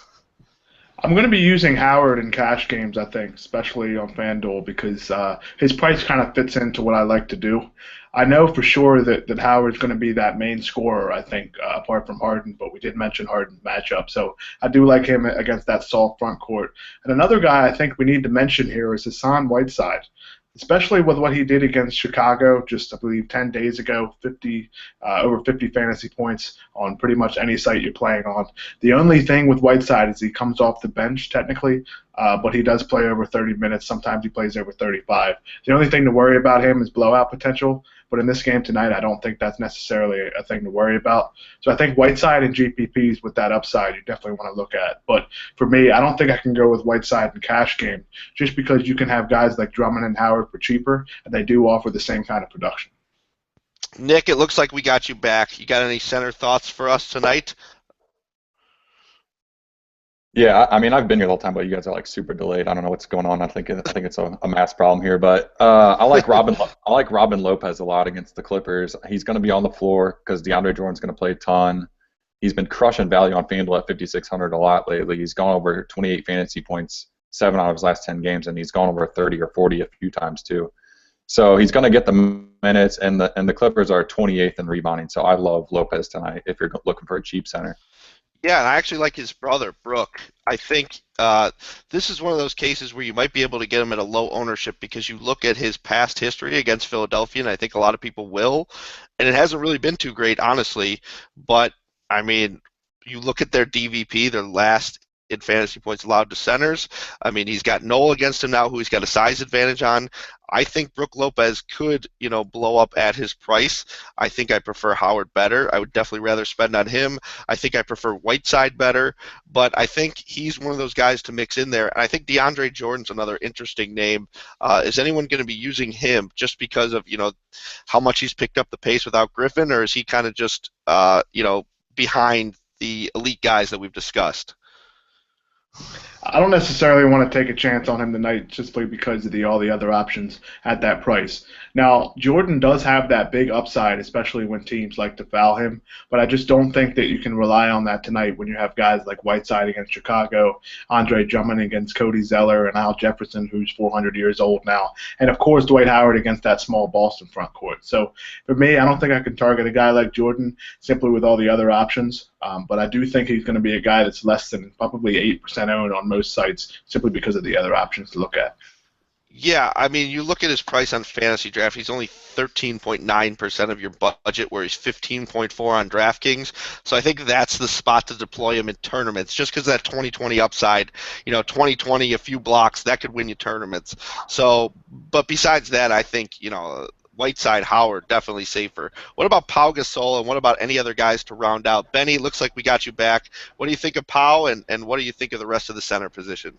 I'm going to be using Howard in cash games, I think, especially on FanDuel, because his price kind of fits into what I like to do. I know for sure that Howard's going to be that main scorer, I think, apart from Harden, but we did mention Harden's matchup. So I do like him against that soft front court. And another guy I think we need to mention here is Hassan Whiteside, especially with what he did against Chicago just, I believe, 10 days ago, over 50 fantasy points on pretty much any site you're playing on. The only thing with Whiteside is he comes off the bench technically, but he does play over 30 minutes. Sometimes he plays over 35. The only thing to worry about him is blowout potential, but in this game tonight, I don't think that's necessarily a thing to worry about. So I think Whiteside and GPPs with that upside you definitely want to look at. But for me, I don't think I can go with Whiteside in cash game just because you can have guys like Drummond and Howard for cheaper, and they do offer the same kind of production. Nick, it looks like we got you back. You got any center thoughts for us tonight? Yeah, I mean, I've been here the whole time, but you guys are like super delayed. I don't know what's going on. I think it's a mass problem here, but I like Robin Lopez a lot against the Clippers. He's going to be on the floor because DeAndre Jordan's going to play a ton. He's been crushing value on FanDuel at 5,600 a lot lately. He's gone over 28 fantasy points 7 out of his last 10 games, and he's gone over 30 or 40 a few times too. So he's going to get the minutes, and the Clippers are 28th in rebounding. So I love Lopez tonight if you're looking for a cheap center. Yeah, and I actually like his brother, Brook. I think this is one of those cases where you might be able to get him at a low ownership because you look at his past history against Philadelphia, and I think a lot of people will, and it hasn't really been too great, honestly. But, I mean, you look at their DVP, their last in fantasy points allowed to centers. I mean, he's got Noel against him now, who he's got a size advantage on. I think Brook Lopez could, blow up at his price. I think I prefer Howard better. I would definitely rather spend on him. I think I prefer Whiteside better, but I think he's one of those guys to mix in there. And I think DeAndre Jordan's another interesting name. Is anyone going to be using him just because of, how much he's picked up the pace without Griffin, or is he kind of just, behind the elite guys that we've discussed? I don't necessarily want to take a chance on him tonight just because of all the other options at that price. Now, Jordan does have that big upside, especially when teams like to foul him, but I just don't think that you can rely on that tonight when you have guys like Whiteside against Chicago, Andre Drummond against Cody Zeller, and Al Jefferson, who's 400 years old now, and of course Dwight Howard against that small Boston front court. So for me, I don't think I can target a guy like Jordan simply with all the other options. But I do think he's going to be a guy that's less than probably 8% owned on most sites simply because of the other options to look at. Yeah, I mean, you look at his price on Fantasy Draft, he's only 13.9% of your budget, where he's 15.4 on DraftKings. So I think that's the spot to deploy him in tournaments, just because that 2020 upside, 2020, a few blocks, that could win you tournaments. So, but besides that, I think, Whiteside, Howard, definitely safer. What about Pau Gasol, and what about any other guys to round out? Benny, looks like we got you back. What do you think of Pau, and what do you think of the rest of the center position?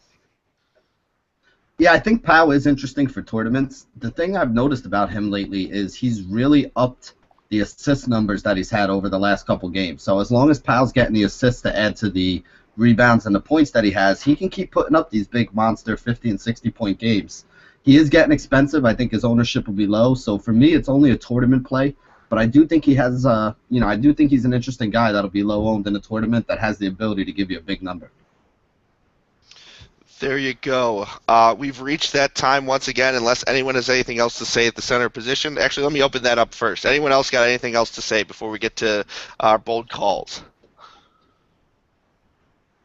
Yeah, I think Pau is interesting for tournaments. The thing I've noticed about him lately is he's really upped the assist numbers that he's had over the last couple games. So as long as Pau's getting the assists to add to the rebounds and the points that he has, he can keep putting up these big monster 50 and 60-point games. He is getting expensive. I think his ownership will be low. So for me, it's only a tournament play. But I do think he has, I do think he's an interesting guy that'll be low owned in a tournament that has the ability to give you a big number. There you go. We've reached that time once again, unless anyone has anything else to say at the center position. Actually, let me open that up first. Anyone else got anything else to say before we get to our bold calls?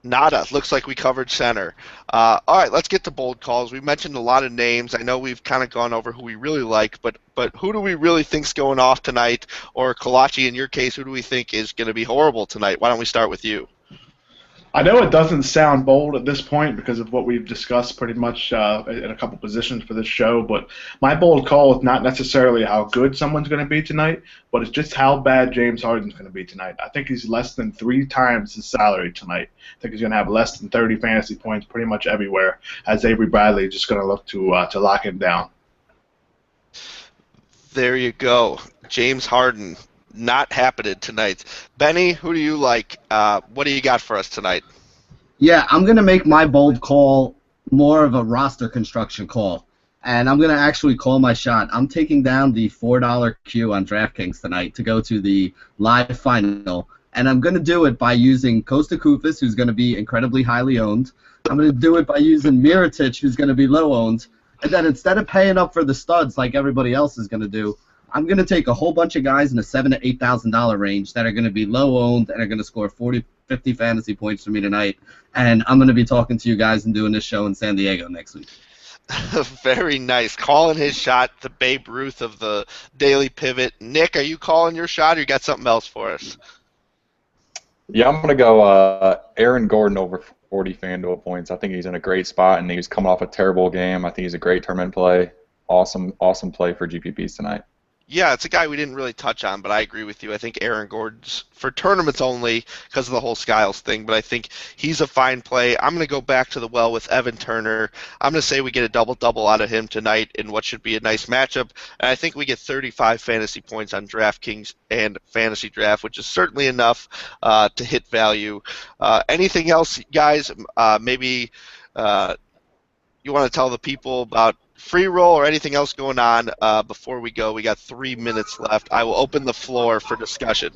Nada. Looks like we covered center. All right, let's get to bold calls. We mentioned a lot of names. I know we've kind of gone over who we really like, but who do we really think's going off tonight? Or Collacchi, in your case, who do we think is going to be horrible tonight? Why don't we start with you? I know it doesn't sound bold at this point because of what we've discussed pretty much in a couple positions for this show, but my bold call is not necessarily how good someone's going to be tonight, but it's just how bad James Harden's going to be tonight. I think he's less than 3 times his salary tonight. I think he's going to have less than 30 fantasy points pretty much everywhere, as Avery Bradley is just going to look to lock him down. There you go. James Harden. Not happening tonight. Benny, who do you like? What do you got for us tonight? Yeah, I'm going to make my bold call more of a roster construction call. and I'm going to actually call my shot. I'm taking down the $4 queue on DraftKings tonight to go to the live final, and I'm going to do it by using Costa Koufis, who's going to be incredibly highly owned. I'm going to do it by using Mirotic, who's going to be low owned, and then instead of paying up for the studs like everybody else is going to do, I'm going to take a whole bunch of guys in the $7,000 to $8,000 range that are going to be low owned and are going to score 40, 50 fantasy points for me tonight, and I'm going to be talking to you guys and doing this show in San Diego next week. Very nice. Calling his shot, the Babe Ruth of the Daily Pivot. Nick, are you calling your shot, or you got something else for us? Yeah, I'm going to go Aaron Gordon over 40 FanDuel points. I think he's in a great spot, and he's coming off a terrible game. I think he's a great tournament play. Awesome play for GPPs tonight. Yeah, it's a guy we didn't really touch on, but I agree with you. I think Aaron Gordon's for tournaments only because of the whole Skiles thing, but I think he's a fine play. I'm going to go back to the well with Evan Turner. I'm going to say we get a double-double out of him tonight in what should be a nice matchup, and I think we get 35 fantasy points on DraftKings and Fantasy Draft, which is certainly enough to hit value. Anything else, guys? Maybe you want to tell the people about free roll or anything else going on before we go? We got 3 minutes left. I will open the floor for discussion.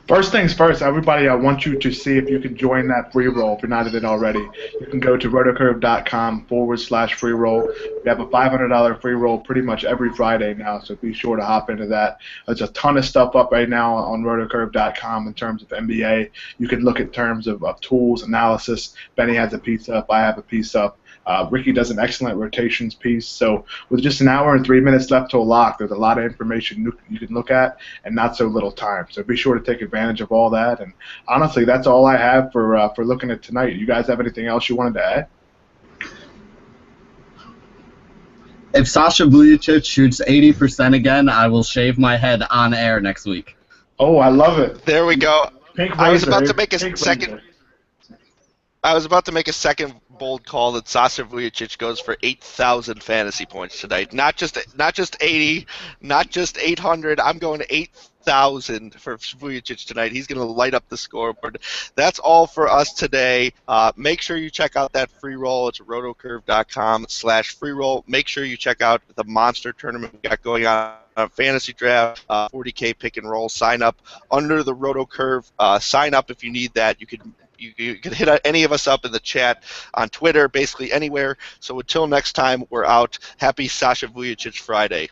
First things first, everybody, I want you to see if you can join that free roll if you're not in it already. You can go to rotocurve.com/free roll. We have a $500 free roll pretty much every Friday now, so be sure to hop into that. There's a ton of stuff up right now on rotocurve.com in terms of NBA. You can look at terms of tools, analysis. Benny has a piece up. I have a piece up. Ricky does an excellent rotations piece. So with just an hour and 3 minutes left till lock, there's a lot of information you can look at and not so little time. So be sure to take advantage of all that. And honestly, that's all I have for looking at tonight. You guys have anything else you wanted to add? If Sasha Vujacic shoots 80% again, I will shave my head on air next week. Oh, I love it. There we go. Pink I was razor, about to make a pink second. razor. I was about to make a second bold call that Sasha Vujacic goes for 8,000 fantasy points tonight. Not just 80, not just 800. I'm going to 8,000 for Vujacic tonight. He's going to light up the scoreboard. That's all for us today. Make sure you check out that free roll. It's rotocurve.com/free roll. Make sure you check out the monster tournament we got going on. Fantasy Draft, 40K pick and roll. Sign up under the RotoCurve. Sign up if you need that. You can hit any of us up in the chat on Twitter, basically anywhere. So until next time, we're out. Happy Sasha Vujacic Friday.